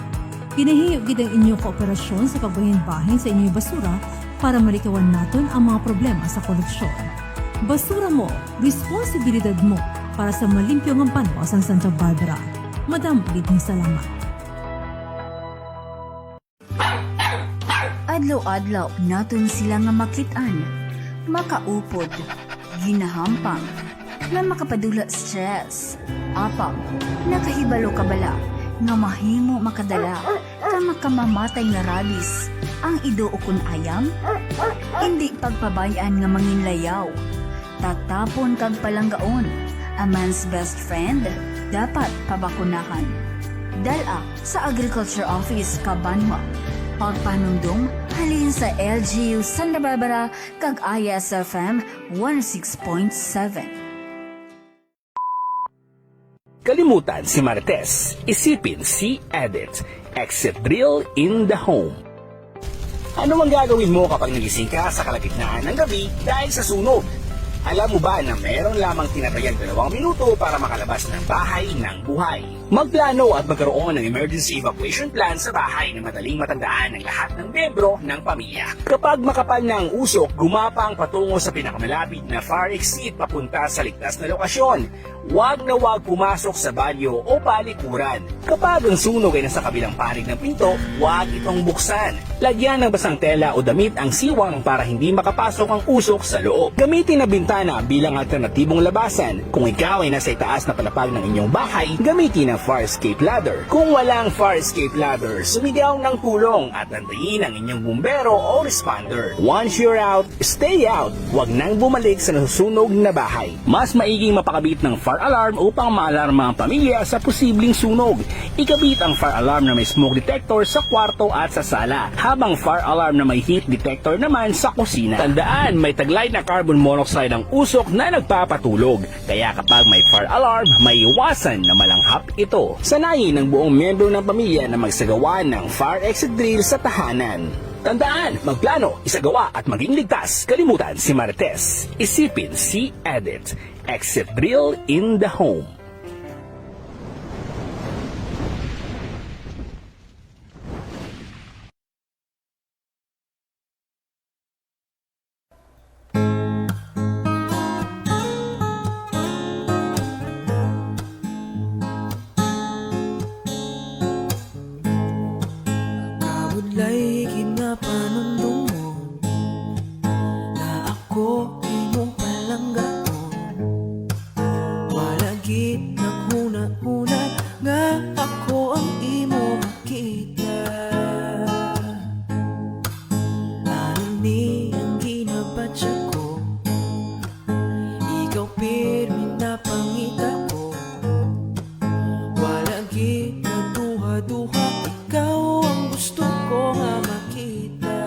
Kinahiyog gid ang inyong kooperasyon sa pagbahin-bahin sa inyong basura para malikawan naton ang mga problema sa koleksyon. Basura mo, responsibilidad mo para sa malimpyo ng panwa sa Santa Barbara. Madam, ulit ng salamat. Adlaw-adlaw naton sila nga makit-an, makaupod, ginahampang, nga makapadula stress, apang, nakahibalo kabala, nga mahimo makadala, ka makamamatay nga rabis, ang ido ukon ayam, hindi pagpabayaan nga manginlayaw, tatapon kag palanggaon, a man's best friend, dapat pabakunahan. Dala sa Agriculture Office, Kabanwa, pagpanundong halin sa LGU Santa Barbara kag ISFM 106.7. Kalimutan si Marites, isipin si Edit, exit drill in the home. Ano ang gagawin mo kapag nagising ka sa kalagitnaan ng gabi dahil sa sunog? Alam mo ba na meron lamang tinatayang 2 minuto para makalabas ng bahay ng buhay? Magplano at magkaroon ng emergency evacuation plan sa bahay na madaling matandaan ng lahat ng miyembro ng pamilya. Kapag makapal na ang usok, gumapang patungo sa pinakamalapit na fire exit papunta sa ligtas na lokasyon. Huwag na huwag pumasok sa banyo o palikuran. Kapag ang sunog ay nasa kabilang panig ng pinto, huwag itong buksan. Lagyan ng basang tela o damit ang siwang para hindi makapasok ang usok sa loob. Gamitin na bintana bilang alternatibong labasan. Kung ikaw ay nasa itaas na palapag ng inyong bahay, gamitin ang fire escape ladder. Kung walang fire escape ladder, sumigaw ng tulong at antayin ang inyong bumbero o responder. Once you're out, stay out. Huwag nang bumalik sa nasusunog na bahay. Mas maiging mapakabit ng fire alarm upang maalarma ang pamilya sa posibleng sunog. Ikabit ang fire alarm na may smoke detector sa kwarto at sa sala, habang fire alarm na may heat detector naman sa kusina. Tandaan, may taglay na carbon monoxide ang usok na nagpapatulog. Kaya kapag may fire alarm, may iwasan na malanghap ito. Sanayin ng buong miyembro ng pamilya na magsagawa ng fire exit drill sa tahanan. Tandaan, magplano, isagawa at maging ligtas. Kalimutan si Marites. Isipin si Edit. Exit drill in the home. Kabudlay ginapanundong mo na ako imong palanggaon. Walagit naghuna-huna nga ako ang imo makita. Ano ni ang ginabadya ko, ikaw pirmi na pangita ko. Walagit na duha-duha, ikaw ang gusto ko nga makita.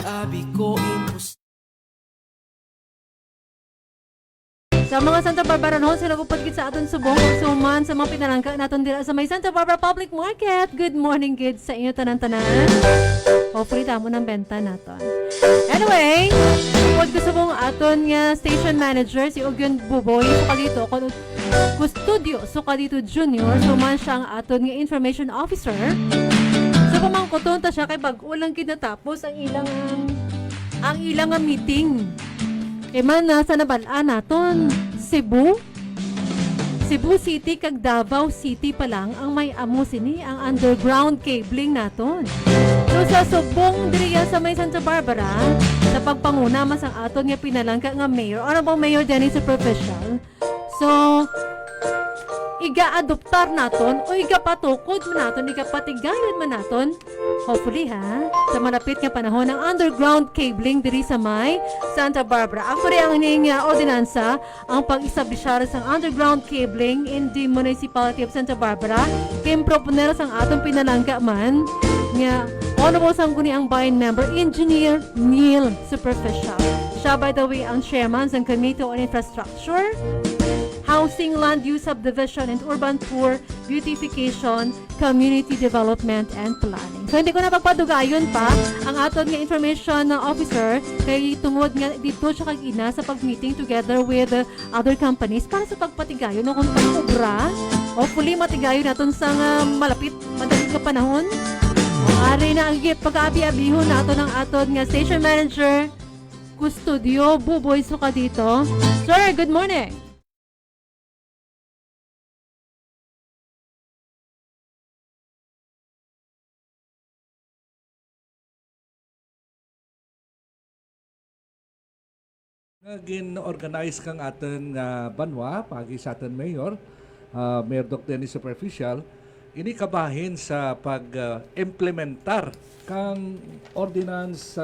Abi ko imposible. Sa mga Santa Barbara noon, sila kupagkit sa aton subong ug suman sa mga pinalangka naton dira sa may Santa Barbara Public Market. Good morning, kids, sa inyo tanan-tanan. Hopefully, tamo ng benta naton. Anyway, huwag ko subong aton nga station manager, si Ugyon Buboy, Sukalito, Custodio Sukalito Jr., suman siya ang aton nga information officer. So, pamangkuton ta siya kay bag-ulang kinatapos ang ilang nga meeting. Kay man nasa nabalaan naton, Cebu City kag Davao City pa lang ang may amo sini ang underground cabling naton. So sa subong diriya sa may Santa Barbara, sa pagpanguna mas ang aton nga pinalangka nga mayor, Honorable Mayor Dennis Superficial. So iga-adoptar naton o iga-patukod man naton, iga-patigayon man naton, hopefully ha, sa malapit nga panahon ng underground cabling diri sa may Santa Barbara. Actually, ang ining ordinansa, ang pag-establishar sa underground cabling in the municipality of Santa Barbara, kay proponer sang atong pinalangga man nga Honorable Sangguniang Bayan Member Engineer Neil Superficial. Siya, by the way, ang chairman ng Committee on Infrastructure, housing, land use subdivision, and urban poor beautification, community development, and planning. So hindi ko na pagpadugayon pa ang aton nga information officer kay tungod nga dito siya kag-ina sa pag-meeting together with other companies para sa pagpatigayon no kung pag-obra. Hopefully matigayon naton sa malapit madaling ka panahon. Ari na ang pag-aabi-abihon nato ng aton nga station manager Custodio Buboy Suka dito. Sir, good morning. Gin-organize kang aton banwa pagi sa aton mayor, Mayor Doc Dennis Superficial, ini kabahin sa pag-implementar kang ordinance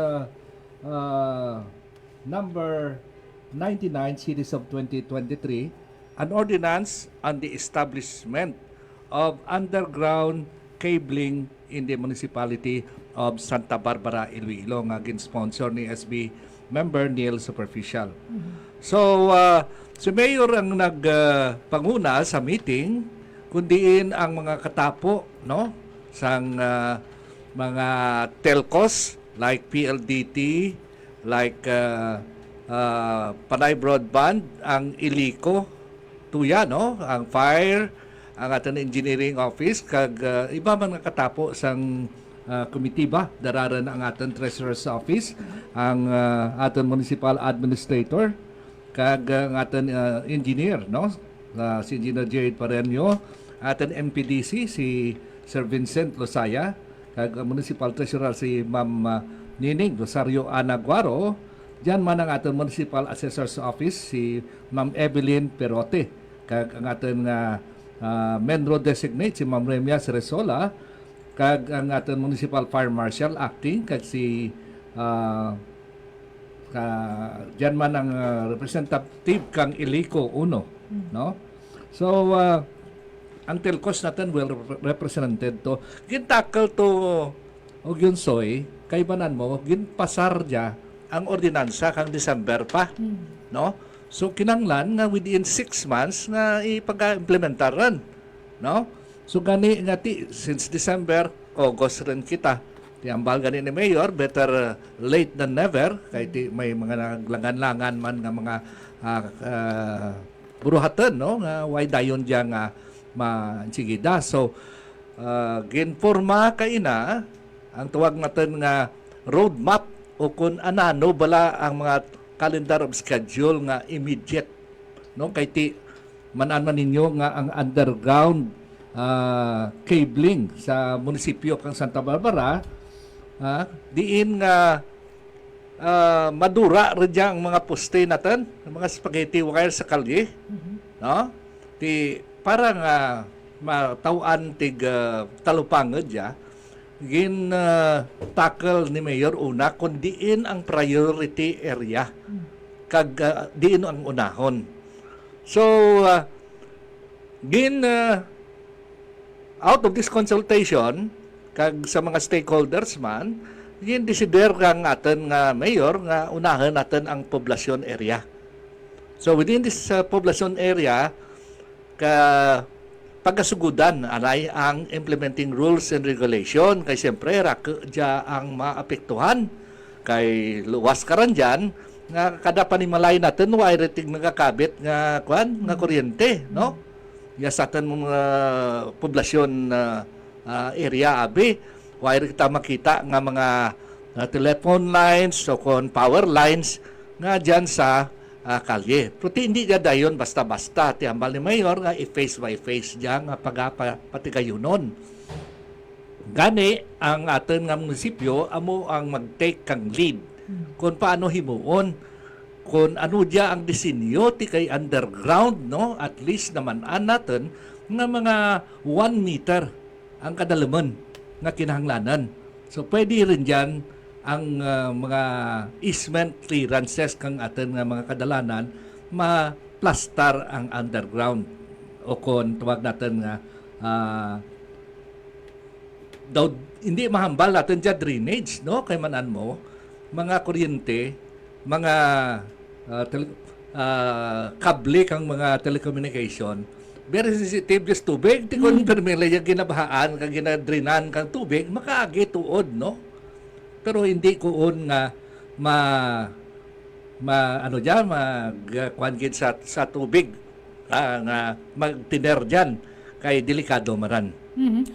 number 99 series of 2023, an ordinance on the establishment of underground cabling in the municipality of Santa Barbara, Iloilo, nga gin-sponsor ni SB member Neil Superficial. So, si Mayor ang nagpanguna sa meeting, kundiin ang mga katapo, no? Sang mga telcos like PLDT, like Panay Broadband, ang Ilico, tuya, no? Ang Fire, ang ating engineering office, kag iba man nga katapo sang komitiba, dararan ang ating treasurer's office, ang ating municipal administrator, kag ang ating engineer, no? Si Engineer Jade Parenio, ating MPDC, si Sir Vincent Losaya, kag municipal treasurer si Ma'am Nining Rosario Anaguaro, diyan man ang ating municipal assessor's office, si Ma'am Evelyn Perote, kag ang ating main road designate, si Ma'am Remia Ceresola, kag ang ating municipal fire marshal acting, kag si diyan man ang representative kang Ilico Uno, no? So ang telcos natin well represented to. Gintakal to og yun soy kay banan mo ginpasar dia ang ordinansa kang December pa, no? So kinanglan nga within 6 months nga ipag-implementaran, no? So gani nga since December, August rin kita. Ti ambal gani ni Mayor, better late than never kay may mga naglangan-langan man nga mga buruhatan, no? Nga why dayon diya nga mansigida. So ginporma kaina ang tuwag natin nga roadmap o kung anano bala ang mga calendar of schedule nga immediate, no? Kay ti manan ninyo nga ang underground cabling sa munisipyo kang Santa Barbara, diin nga madura rin ang mga poste natin, mga spaghetti wire sa kalye, no? Ti parang matawaan tig talupangod ya, gin tackle ni Mayor una kung diin ang priority area, kag diin ang unahon. So gin out of this consultation kag sa mga stakeholders man, gin desider kang aton nga Mayor nga unahan natin ang poblasyon area. So within this poblasyon area, pagkasugudan anay ang implementing rules and regulation, kay siyempre rakya ang maapektuhan kay luwas karan dyan nga kada panimalay natin wire nagakabit nga nga kuryente, no? Yes, atin mga poblasyon area abi wire kita makita nga mga telephone lines o kon power lines nga dyan sa kalye. Pero hindi dyan dayon basta-basta. Ti ambal ni Mayor nga i-face by face dyan nga patigayunon. Gani ang atin nga munisipyo amo ang mag-take kang lead kung paano himuon, kung ano dia ang disenyo ti kay underground, no? At least naman natin nga mga 1 meter ang kadalaman nga kinahanglanan. So pwede rin dyan ang mga easement clearances kang atin nga mga kadalanan ma-plaster ang underground o kung tawag natin nga daw hindi mahambal natin dyan drainage, no? Kay manan mo mga kuryente, mga kable kang mga telecommunication, very sensitive just tubig. Ti kon permila yung ginabahaan, kang ginadrinan kang tubig, makaagi tuod, no? Pero hindi kuon nga ano dyan, magkuhan gid sa tubig, nga magtiner dyan, kay delikado maran.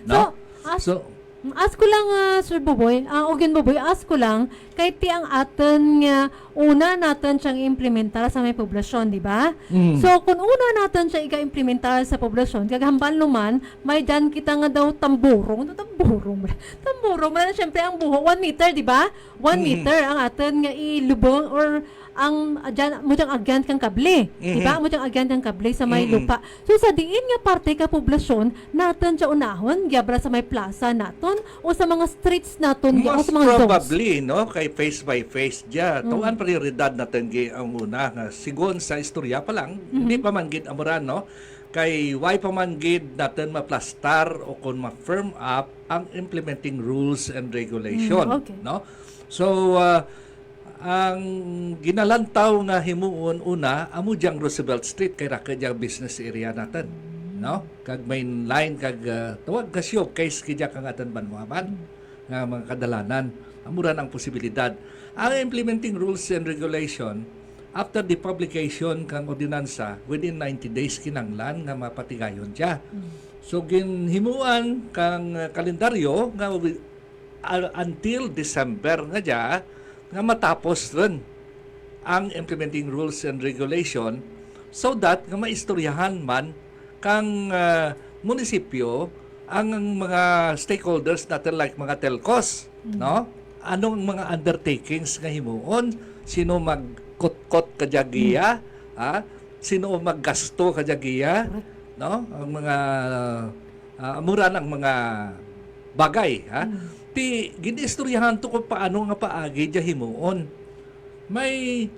No? So, ask ko lang, Sir Boboy, Ogen Boboy, ask ko lang, kahit ti ang atin nga, una natin siyang implementar sa may poblasyon, di ba? So, kung una natin siya ika-implementar sa poblasyon, kagahambal naman, may dyan kita nga daw tamburong, na syempre ang buho, 1 meter, di ba? 1 meter ang atin nga ilubong, or ang dyan, mo diyang agyan kang kable. Diba? Mo diyang agyan kang kable sa may lupa. So, sa diin nga parte ka poblasyon, natin siya unahon, gyabra sa may plaza naton, o sa mga streets naton, o most sa mga probably, no, kay face by face dyan. Tuan prioridad natin ang una, nga sigon sa istorya pa lang, hindi pa man gid amuran, no? Kay why pa man gid natin maplastar o kung ma-firm up ang implementing rules and regulation, no? So, ang ginalantaw nga himuon una amo diyang Roosevelt Street kay raka diyang business area natin, no? Kag main line kag tawag ka showcase kidya kang atan banwaman nga mga kadalanan amuran ang posibilidad. Ang implementing rules and regulation after the publication kang ordinansa within 90 days kinanglan nga mapatigayon siya. So ginhimuan kang kalendaryo nga until December nga diya nga matapos rin ang implementing rules and regulation so that nga maistoryahan man kang munisipyo ang mga stakeholders natin like mga telcos, no? Anong mga undertakings nga himuon, sino magkutkot kadyagiya, sino maggasto kadyagiya, no? Ang mga amuran ang mga bagay, ti ginistoryahan to kung paano nga paagi dya himuon. May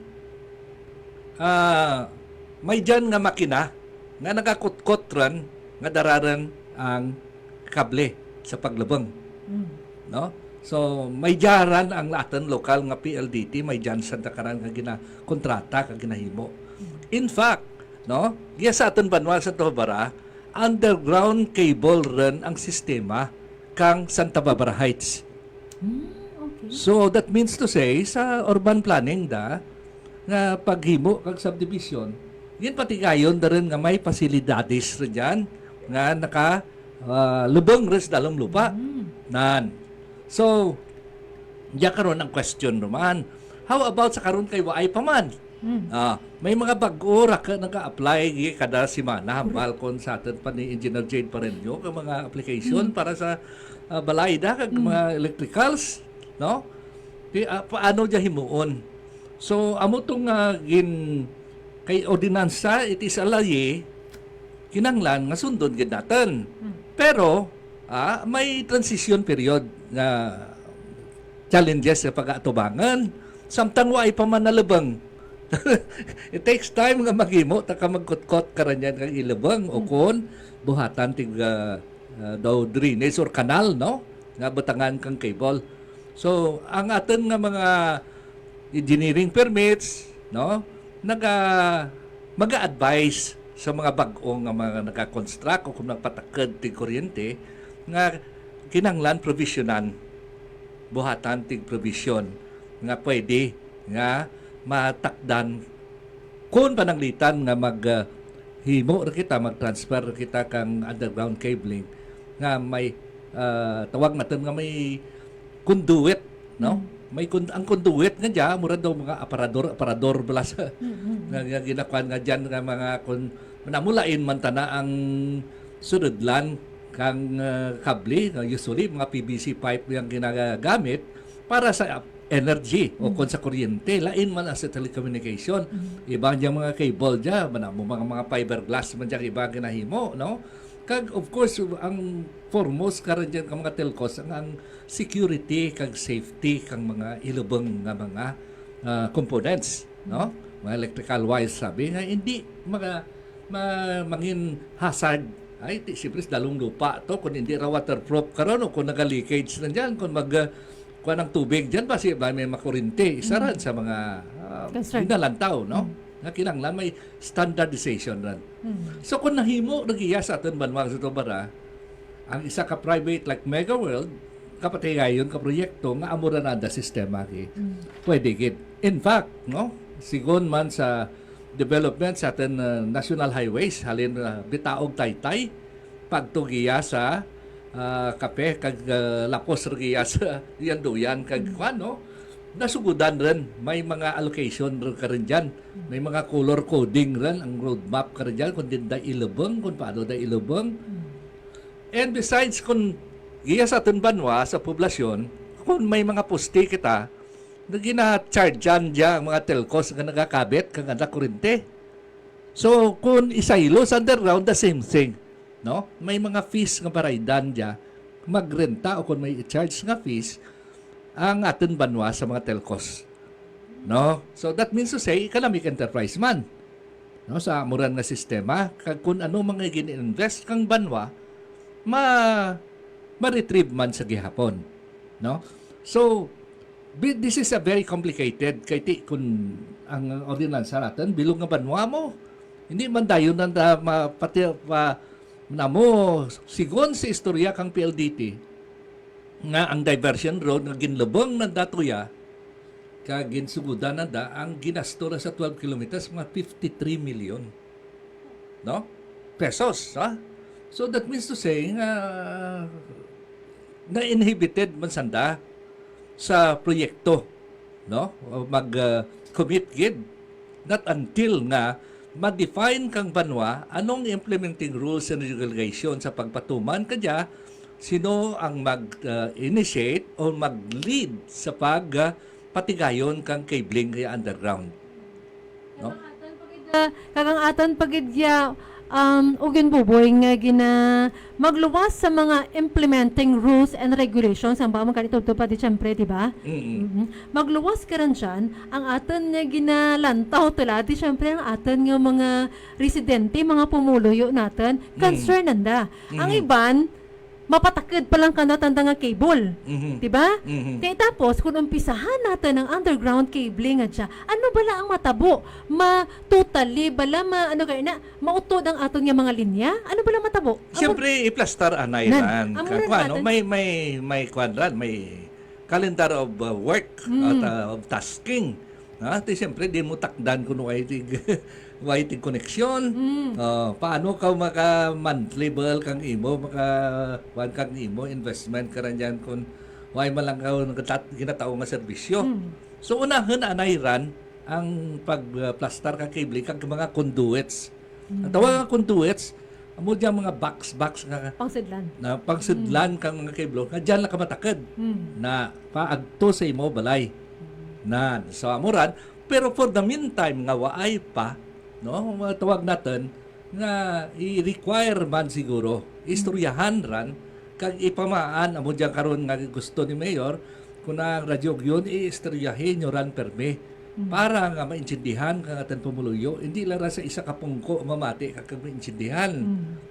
dyan nga makina nga nagakutkot ran nga dararan ang kable sa paglubong. No? So may dyaran ang aton lokal nga PLDT, may dyan sa takaran nga ginakontrata nga ginahimo. In fact, no, giya sa aton banwa sa Tobara, underground cable ran ang sistema kang Santa Barbara Heights. So that means to say sa urban planning nga paghimo kag subdivision, yun patigayon da rin nga may pasilidades rin dyan nga naka lubong res dalong lupa. Nan. So, diya karon ang question naman. How about sa karon kay waay pa man? May mga bago ra ka naka-apply kada semana balkon sa atin pa ni Engineer Jade Parenyo ka mga application para sa balayda kag mga electricals, no? Paano diya himuon? So amo tong gin kay ordinansa it is alaye kinanglan nga sundon gid natin. Pero may transition period na challenges sa pag-atubangan. Samtang waay pa man nalubang. It takes time nga maghimo ta ka magkutkot karanyan kang ilubang o kon buhatan tig daw drainage or kanal, no? Nga butangan kang cable. So ang aton nga mga engineering permits, no? Mag-a-advise sa mga bag-o nga mga naka-construct o kung nagpatakad tig kuryente nga kinanglan provisionan buhatan tig provision nga pwede nga matakdan kung pananglitan nga himo ra kita mag-transfer kita kang underground cabling nga may tawag natin nga may conduit, no? May ang conduit nga diya mura daw mga aparador balas nga ginakuan nga diyan nga mga kun namulain man tana ang sududlan kang kable nga usually mga PVC pipe yang ginagamit para sa energy o kung sa kuryente lain man sa telecommunication iba diyang mga cable dya mga fiberglass man dyan iba ginahimo, no? Kag of course ang foremost karon dyan ka mga telcos ang security kag safety kang mga ilubong nga mga components, no? Mga electrical wires sabi nga hindi mangin hazard ay siyempre dalong lupa to kung hindi ra waterproof karon o kung naga-leakage nandiyan kung kuha ng tubig dyan ba may makurinte isa rin sa mga ginalantaw, no? nga kinahanglan may standardization ran. So kung nahimo nagiya sa aton banwa sa Tobara, ang isa ka private like Mega World, kapatigayon ka proyekto nga amo ra nada sistema ki. Pwede gid. In fact, no, sigon man sa development sa aton national highways halin bitaog taytay pagtugiya sa kape kag lapos riya sa yan duyan kag ano nasugudan rin may mga allocation rin ka rin dyan may mga color coding rin ang roadmap ka rin dyan kung din da ilubong kung paano da ilubong and besides kung giya sa aton banwa sa poblasyon kung may mga poste kita na gina-charge dyan ang mga telcos nga nagakabit kang anak kurente so kung isaylos underground the same thing. No? May mga fees nga baraydan dia magrenta o kung may i-charge nga fees ang aton banwa sa mga telcos. No? So that means to say economic enterprise man. No, sa amuran nga sistema kag kung ano mga gini-invest kang banwa ma-retrieve man sa gihapon. No? So this is a very complicated kay ti kung ang ordinansa natin bilog nga banwa mo hindi man dayon na pati namo sigon sa istorya kang PLDT nga ang diversion road nga ginlubong na datuya kag ginsugudan na da ang ginasto sa 12 kilometers mga 53 million no pesos ha so that means to say nga na inhibited man sanda sa proyekto no mag commit gid not until nga ma-define kang banwa anong implementing rules and regulation sa pagpatuman kadya sino ang mag-initiate o mag-lead sa patigayon kang cabling kaya underground no kagang atan pagidya ugin buboy nga gina magluwas sa mga implementing rules and regulations ang ba mo kanito pa di syempre di ba magluwas ka ran dyan ang atan nga ginalantaw tula di syempre ang atan nga mga residente mga pumuluyo natin concern nanda ang iban mapatakid pa lang kana tanda nga cable. Di ba? Kaya tapos, kung umpisahan natin ang underground cabling at siya, ano bala ang matabo? Totally bala, mautod ang atong nga mga linya? Ano bala matabo? Siyempre, i-plaster anay ran. May kwadran, may calendar of work at of tasking. Siyempre, di mo takdan kung waiting connection. Paano ka maka-monthly bill kang imo, maka-one kang imo, investment ka rin dyan kung why man lang ka ginatao nga serbisyo. So, unahan anay ran ang pag-plaster ka cable kag mga conduits. Ang tawag nga conduits, amo dyan mga box nga pangsidlan kang mga cable, nga dyan lang ka matakad na paagto sa imo balay. Na sa amuran, pero for the meantime nga waay pa no tawag natin nga i-require man siguro istoryahan ran kag ipamaan amo diyan karon nga gusto ni mayor kun ang radyo yun i-istoryahin nyo ran perme para nga maintindihan kang atin pumuluyo hindi lang sa isa ka pungko mamati kag maintindihan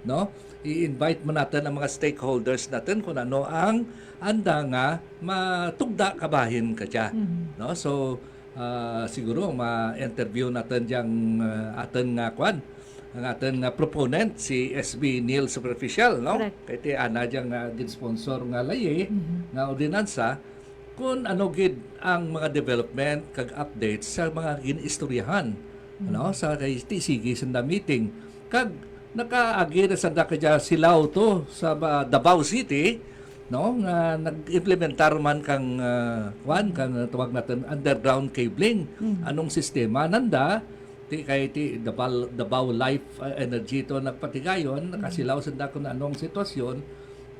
no i-invite mo natin ang mga stakeholders natin kung ano ang anda nga matugda kabahin ka dyan no so siguro ma-interview natin diyang atin nga kwan ang atin nga proponent si SB Neil Superficial no kay ti ana diyang sponsor nga laye nga ordinansa kung ano gid ang mga development kag updates sa mga ginistoryahan no sa kay sige sa meeting kag nakaagi na sa dakadya silaw to sa Davao City no nga nag-implementar man kang kang tawag natin underground cabling anong sistema nanda ti kay ti Davao Life Energy to nagpatigayon nakasilaw sa dakon anong sitwasyon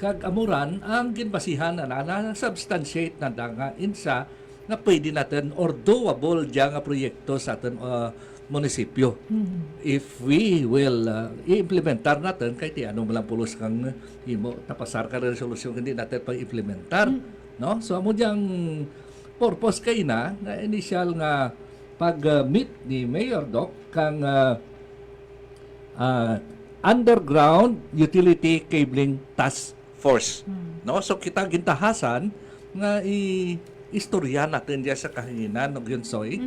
kag amuran ang ginbasihan na substantiate na nga insa nga pwede natin or doable diya nga proyekto sa atin munisipyo. If we will i-implementar natin kay ti anong malang pulos kang imo tapasar ka rin solusyon hindi natin pag-implementar no so amo diyang purpose kay na initial nga pag-meet ni Mayor Doc kang Underground Utility Cabling Task Force no so kita gintahasan nga istorya natin diya sa kahanginan ng Yunsoy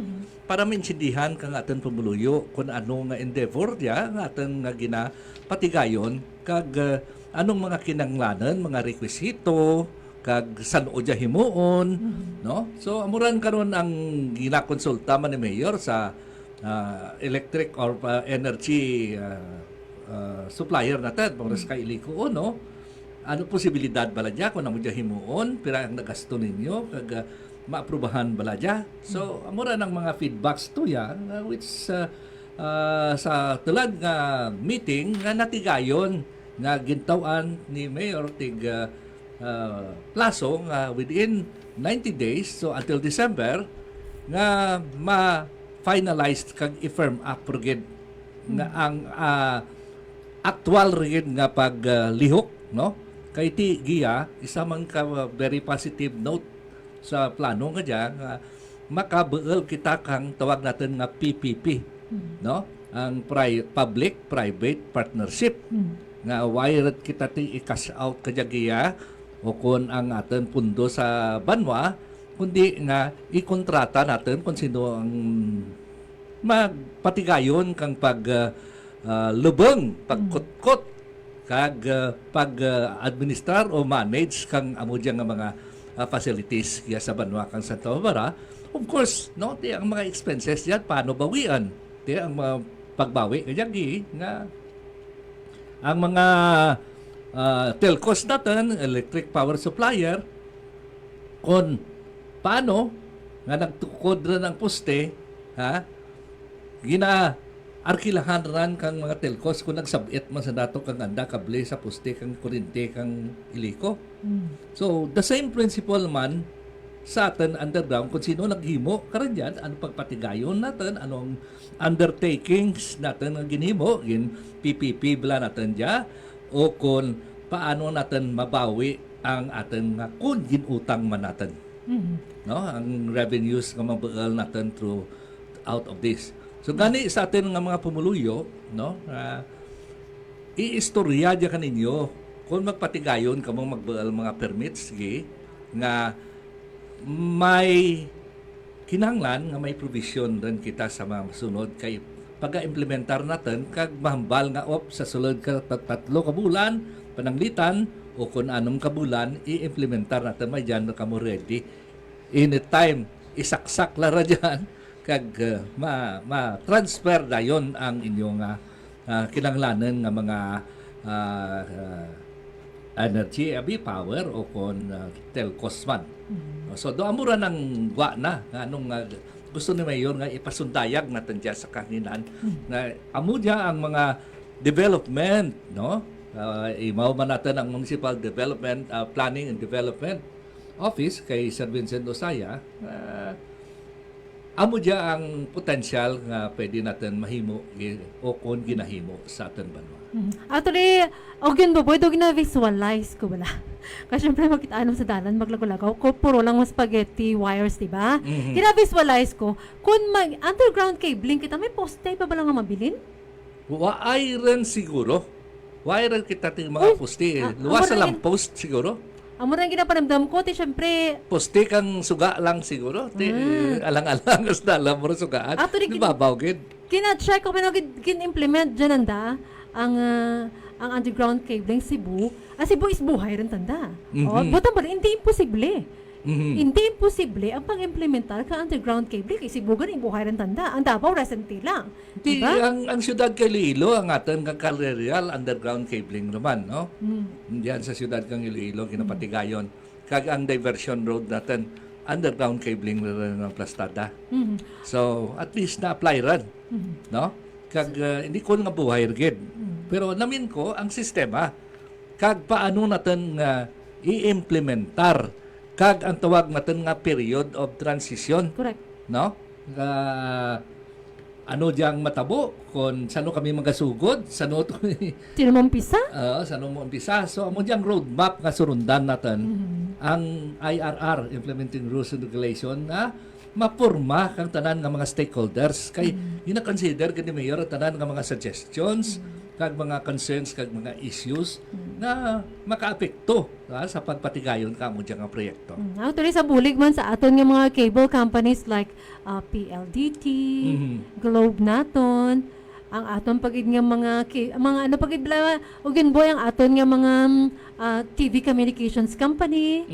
para maintindihan kang aton pumuluyo kung ano nga endeavor diya nga aton nga ginapatigayon kag anong mga kinanglanan, mga rekwisito kag sano diya himuon, no? So amuran karon ang ginakonsulta man ni Mayor sa electric or energy supplier natin para sa Iliko, no? Ano posibilidad bala dya kung amo dya himuon, pira ang nagasto ninyo, kag maaprubahan bala dya. So, amura ng mga feedbacks to yan, which sa tulad nga meeting nga natigayon nga gintawan ni Mayor tig plaso nga within 90 days, so until December, nga ma-finalized kag i-firm up rigid nga ang actual rigid nga paglihok, no? Kay ti giya isa man ka very positive note sa plano nga diya nga makabuel kita kang tawag natin nga PPP, no? Ang public private partnership nga wired kita ti i-cash out kadya giya o kun ang aton pundo sa banwa kundi nga ikontrata natin kung sino ang magpatigayon kang lubeng pagkutkot kag pag-administrar o manage kang amo diyan nga mga facilities kaya sa banwa kang Santa Barbara. Of course, no, ti ang mga expenses diyan paano bawian? Ti ang pagbawi kaya nga ang mga telcos natin, electric power supplier, kung paano nga nagtukod rin ang poste, arkilahan ran kang mga telcos kung nagsabit man sa dato kang anda kable sa poste kang kurente kang Iliko. So the same principle man sa atin underground kung sino naghimo karon diyan ano pagpatigayon natin anong undertakings natin ang ginhimo gin PPP bala natin diya o kung paano natin mabawi ang atin nga kun ginutang man natin. No, ang revenues nga mabuel natin through out of this. So gani sa atin nga mga pumuluyo, no? Iistorya diya kaninyo kung magpatigayon kamo magbuel mga permits gi nga may kinahanglan nga may provision rin kita sa mga sunod kay pag-implementar natin kag mahambal nga sa sulod ka 3 ka bulan pananglitan o kung anong kabulan i-implementar natin may dyan na kamo ready anytime isaksak lara dyan kag ma-transfer dayon ang inyong kinahanglanan nga mga energy, power o kon telcos man. So do amura nang wa na anong gusto ni Mayor nga ipasundayag natin diya sa kahinan na amo diya ang mga development, no? Imaw man natin ang Municipal Development Planning and Development Office kay Sir Vincent Osaya. Amo diya ang potensyal nga pwede natin mahimo o kon ginahimo sa aton banwa. Actually, og yun ba, pwede gina-visualize ko bala. Kasi syempre makita sa dalan, maglagaw ko, puro lang spaghetti wires, diba? Gina-visualize ko, kung underground cabling kita, may poste pa ba lang nga mabilin? Waay rin siguro. Waay rin kita ting mga poste. Luwas sa lang post siguro. Amo rin ginapanamdam ko, ti syempre... Poste kang suga lang siguro. Alang-alang as dalam mo rin sugaan. Di babaw, gid. Kina-check ko, kin-implement dyan ang underground cabling Cebu. Cebu is buhay rin tanda. Butan pa rin, hindi imposible. Hindi imposible ang pag-implementar ka underground cabling kay Cebu ganing buhay rin tanda. Ang Davao recently lang. Diba? Ang siyudad kay Iloilo, ang aton kang Calerial underground cabling naman, no? Diyan sa siyudad kang Iloilo, kinapatigayon. Kag ang diversion road natin, underground cabling rin ng plastada. So, at least na-apply rin. No? Kag hindi ko nga buhay rin. Pero namin ko, ang sistema, kag paano natin i-implementar kag ang tawag natin nga period of transition. Correct. No? Ano diyang matabo kung sano kami magasugod, sano to sino mo umpisa? sano mo umpisa. So amo diyang roadmap nga surundan natin ang IRR, Implementing Rules and Regulation, na mapurma kang tanan nga mga stakeholders kay gina-consider gani Mayor tanan nga mga suggestions kag mga concerns kag mga issues na makaapekto sa pagpatigayon kamo diyan nga proyekto. Actually, sa bulig man sa aton nga mga cable companies like PLDT, Globe Naton, ang aton pagid nga mga ano pagid bala ugin boy ang aton nga mga TV communications company.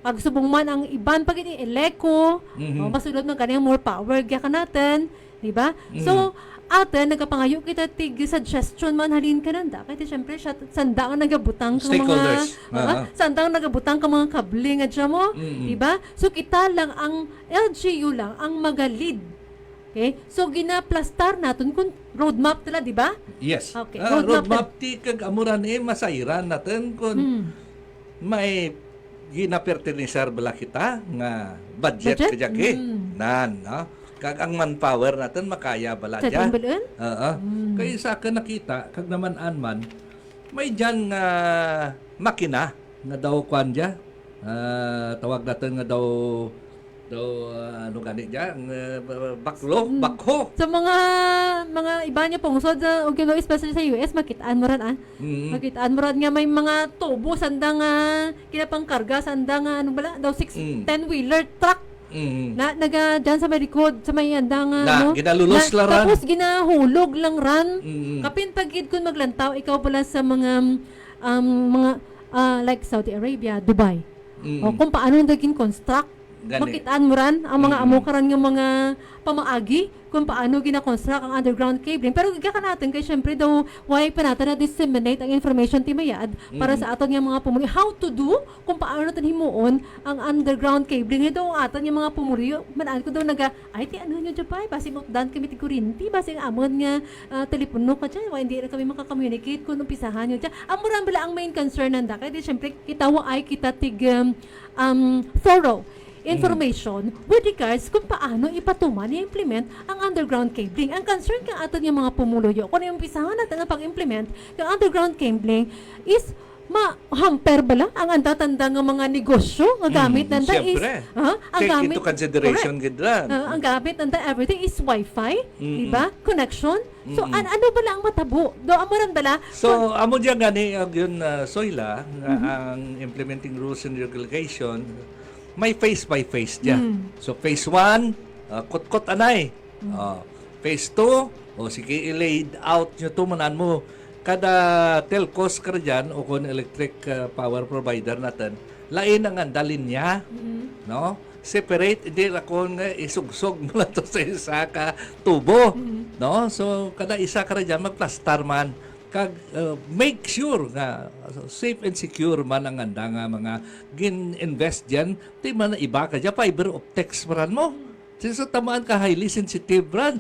Pag subong man ang iban pagid ni Eleco, masulod man kanang more power gya ka natin, di ba? So atin nagapangayo kita tig suggestion man halin kananda kay syempre siya sanda ang nagabutang ka mga sanda ang nagabutang ka mga kable nga dyan mo, di ba? So kita lang ang LGU lang ang magalid. Okay? So ginaplastar natin kung roadmap tala, di ba? Yes. Okay. Roadmap ti kag amuran masairan natin kung may ginapertinisar bala kita nga budget kajaki nan, no? Kag ang manpower natin makaya bala dyan. Kaya sa akin nakita, kag naman anman, may dyan nga makina nga daw kwan dyan. Tawag natin nga daw ano gani dyan, bakho. Sa mga iba niya pungsod, especially sa US, makitaan mo ran makitaan mo ran nga may mga tubo, sanda nga kinapangkarga, sanda nga ano bala, daw 10-wheeler truck. Na naga dyan sa may likod sa may andang ginalulos lang ran. Tapos ginahulog lang ran. Kapin pagid kun maglantaw ikaw pala sa mga like Saudi Arabia, Dubai. O kung paano naging construct, makitaan mo ran ang mga amukaran ng mga pamaagi kung paano gina-construct ang underground cabling. Pero gika natin kay syempre daw why pa natin na disseminate ang information timayad para sa aton yung mga pumuli. How to do kung paano natin himuon ang underground cabling. Ito ang aton yung mga pumuli. Manaan ko daw ay ti ano nyo dyan pa, basi mokdan kami ti kurinti, basi ang amon nga telepono ka dyan, hindi na kami makakommunicate kung umpisahan nyo dyan. Amuran bala ang main concern nanda. Kaya di syempre kita ay kita tig thorough information with regards kung paano ipatuman i-implement ang underground cabling. Ang concern kang aton yung mga pumuluyo, kung yung umpisahan natin ang pag-implement yung underground cabling is ma-hamper bala ang andatanda ng mga negosyo nga gamit nanda is ang take gamit into consideration gidran. ang gamit nanda everything is wifi, di ba? Connection. So ano bala ang matabo? Do amuran bala? So amo diyan gani yun Soyla ang implementing rules and regulation may phase by phase dyan. So, phase 1, kot-kot anay. Phase 2, sige, i-laid out nyo tumanan mo. Kada telcos ka dyan, o kung electric power provider natin, lain ang andalin niya. No? Separate, hindi lang kung isugsog mo lang to sa isa ka tubo. No? So, kada isa ka dyan, magplastar man. Kag make sure nga safe and secure man ang anda nga mga gin-invest dyan, di man na iba ka dyan, fiber optics maran mo. So tamaan ka highly sensitive ran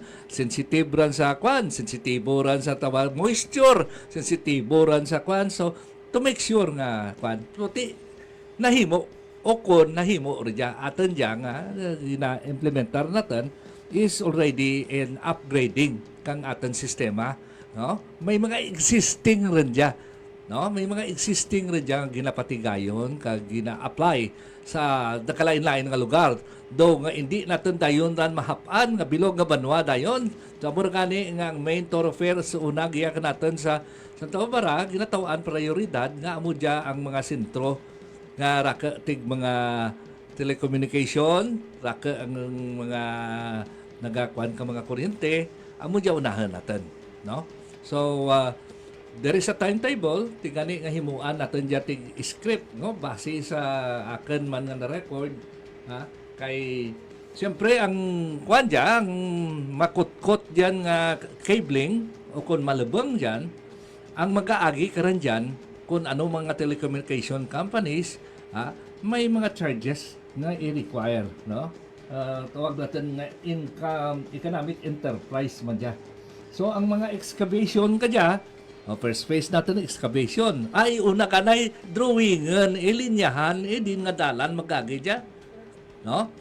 sa kwan, sensitive ran sa tawag moisture, sensitive ran sa kwan. So to make sure nga kwan, puti nahimo o kon nahimo rin dyan, atin dyan nga na-implementar natin is already in upgrading kang atin sistema. No? May mga existing rin dyan. No? May mga existing rin dyan ginapatigayon kag gina-apply sa nakalain-lain nga lugar. Do nga hindi natin dayon ran mahapan nga bilog nga banwa dayon. So gani nga ang main thoroughfare sa una giyak natin sa Santa Barbara ginatawaan prioridad nga amo dya ang mga sentro nga raka tig mga telecommunication, raka ang mga nagakuan ka mga kuryente, amo dya unahan natin, no? So, there is a timetable, tigani nga himuan natin dyan tig script, no? Base sa akin man nga na-record, kay, siyempre, ang kwan dyan, ang makutkot dyan nga cabling, o kung malubang dyan, ang mag-aagi ka rin dyan, kung ano mga telecommunication companies, may mga charges na i-require, no? Tawag natin nga income, economic enterprise man dyan. So, ang mga excavation ka dyan, first phase natin excavation. Ay, una ka na drawingan, ilinyahan, din nga dalan magagay dyan. No?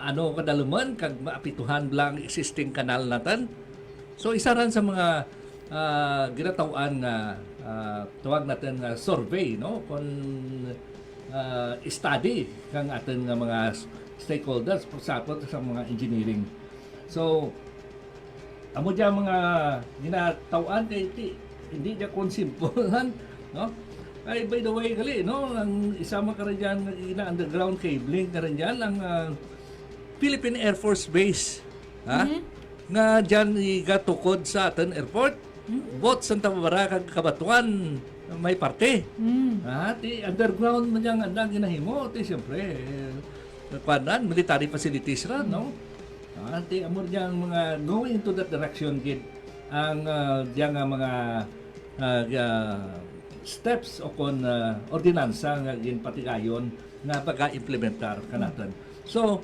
Ano kadaluman, kag maapituhan lang existing kanal natin. So, isa rin sa mga ginatawaan na tawag natin survey, no? Kung study kang atin nga mga stakeholders, pasapot sa mga engineering. So, amo dyan mga ginatawaan kay hindi niya konsimpulan, no? Ay, by the way, gali, no? Ang isama ka rin dyan, underground cabling ka rin dyan, ang Philippine Air Force Base, ha? Nga dyan igatukod sa atin airport. Both Santa Barbara kag Kabatuan may parte. Ti underground man yang andang ginahimo, ti siyempre kuanan military facilities ra, no? Ti amor diyang mga going into that direction gid ang diyang mga steps o kon ordinansa nga ginpatigayon nga pagka-implementar kanaton. So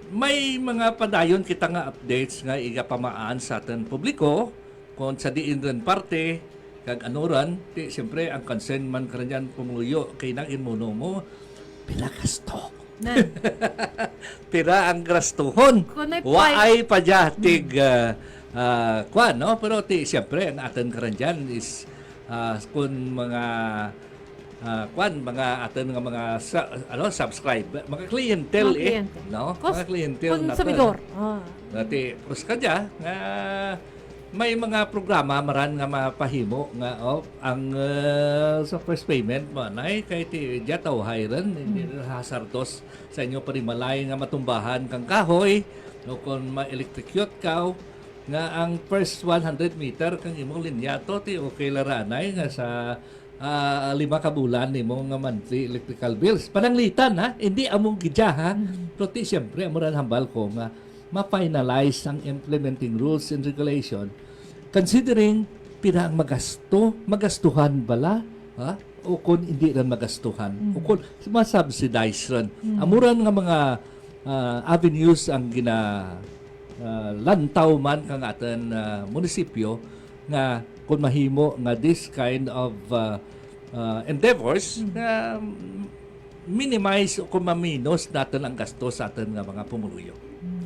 may mga padayon kita nga updates nga igapamaan sa atin publiko kung sa diin rin parte kag anuran ti siyempre ang concern man karanyan pumuyo kay nang inmuno mo pinagasto. Pira ang gastuhon. Waay pa dya tig kwan, no? Pero ti siyempre ang atin karanyan is kung mga mga atin nga mga subscribe mga clientele no? Mga clientele na konsumidor. Dati pros ka dya nga may mga programa maran nga mapahimo nga ang sa first payment manay kay ti jataw hayran hindi hasardos sa inyo parimalay nga matumbahan kang kahoy no kon ma-electrocute ka nga ang first 100 meter kang imong linya to ti okay laranay nga sa 5 ka bulan nimo nga monthly electrical bills pananglitan ha hindi among gidya ha pero ti siyempre amuran hambal ko nga ma-finalize ang implementing rules and regulation considering pira ang magastuhan bala ha o kung hindi rin magastuhan o kung ma-subsidize rin amuran nga mga avenues ang lantaw man kang atin munisipyo nga kung mahimo nga this kind of endeavors na minimize o kung maminos natin ang gasto sa atin nga mga pumuluyo.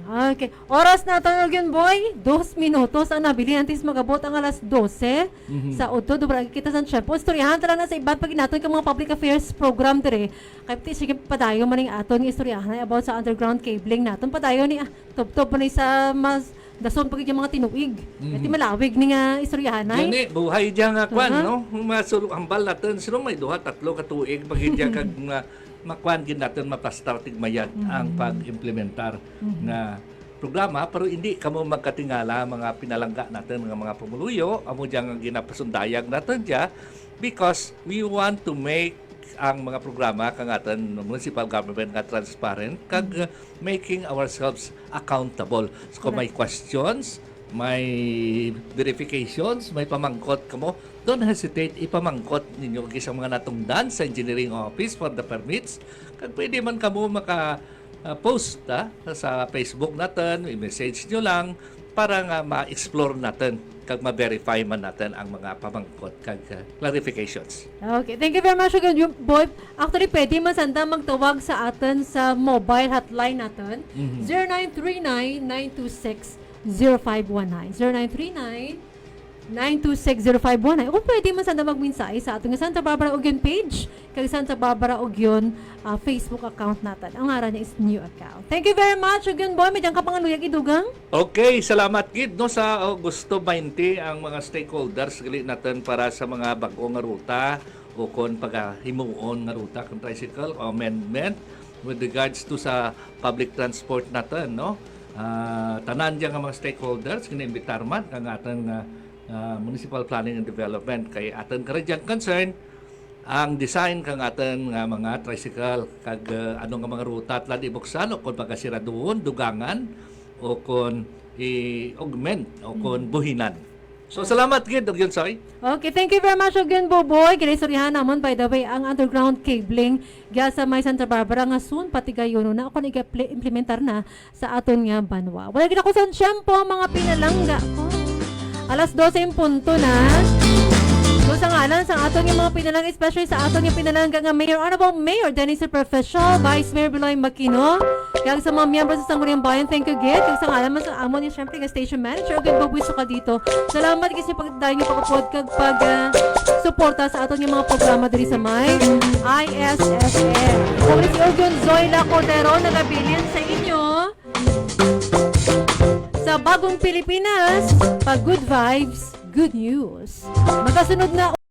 Okay. Oras na ito, Eugen Boy. 2 minutos ang nabili. Antes magabot ang alas 12 sa Uto. Dobra kita sa Chepo. Istoryahan talaga na sa iba't pag natin ka mga public affairs program dire. Kaya sige padayo maning aton ng istoryahan about sa underground cabling natin. Padayo ni top-top pa sa mas dason pag yung mga tinuig. Iti malawig ni nga istoryahan ay. Gani, buhay dyan nga kwan, no? Hambal natin, sino may 2-3 katuig pag dyan kag makwan gid natin mapastar tigmayad ang pag-implementar na programa pero hindi kamo magkatingala mga pinalangga natin mga pumuluyo amo diyan ang ginapasundayag natin dia because we want to make ang mga programa kang atin municipal government nga transparent kag making ourselves accountable. So kung may questions, may verifications, may pamangkot kamo, don't hesitate ipamangkot ninyo sa mga natungdan sa engineering office for the permits. Kag pwede man kamo maka-post sa Facebook natin, i-message nyo lang para nga ma-explore natin kag ma-verify man natin ang mga pamangkot kag clarifications. Okay, thank you very much again, Boy. Actually, pwede man sanda magtawag sa atin sa mobile hotline natin 0939-926-0519 0939-926-0519 o pwede man sanda magminsay sa ating Santa Barbara Ugyon page kag Santa Barbara Ugyon Facebook account natin. Ang ngaran niya is new account. Thank you very much Ugyon Boy. Medyan ka panganuyag idugang. Okay, salamat gid no sa Agosto 20 ang mga stakeholders gali natin para sa mga bag-o nga ruta o kon pagahimuon nga ruta kung tricycle o amendment with regards to sa public transport natin no. Tanan diyan nga mga stakeholders giniimbitar man kang ating Municipal Planning and Development kay aton karadyan concern ang design kang aton nga mga tricycle kag ano nga mga ruta at lan ibuksan o kon pagkasira doon dugangan o kon i-augment o kon buhinan. So salamat gid Ugyon Soy. Okay, thank you very much Ugyon Boboy. Kinistoryahan namon by the way ang underground cabling ga sa may Santa Barbara nga soon pati gayon na ako implementar na sa aton nga banwa. Wala gid ako sa tiyempo mga pinalangga ko. Alas 12 punto na. So sa ngalan sa aton yung mga pinalang, especially sa aton yung pinalangga nga Mayor, Honorable Mayor Dennis Professional, Vice Mayor Beloy Makino, kaya sa mga miyembro sa Sangguniang Bayan, thank you again. Kaya sa ngalan man sa amon yung syempre nga station manager, again babuiso ka dito. Salamat kasi pagdayo nyo pagkapod suporta sa aton yung mga programa diri sa may ISSN. Kung si Ugyon Zoila Cordero, nagabilin sa inyo sa Bagong Pilipinas, pag good vibes, good news. Makasunod na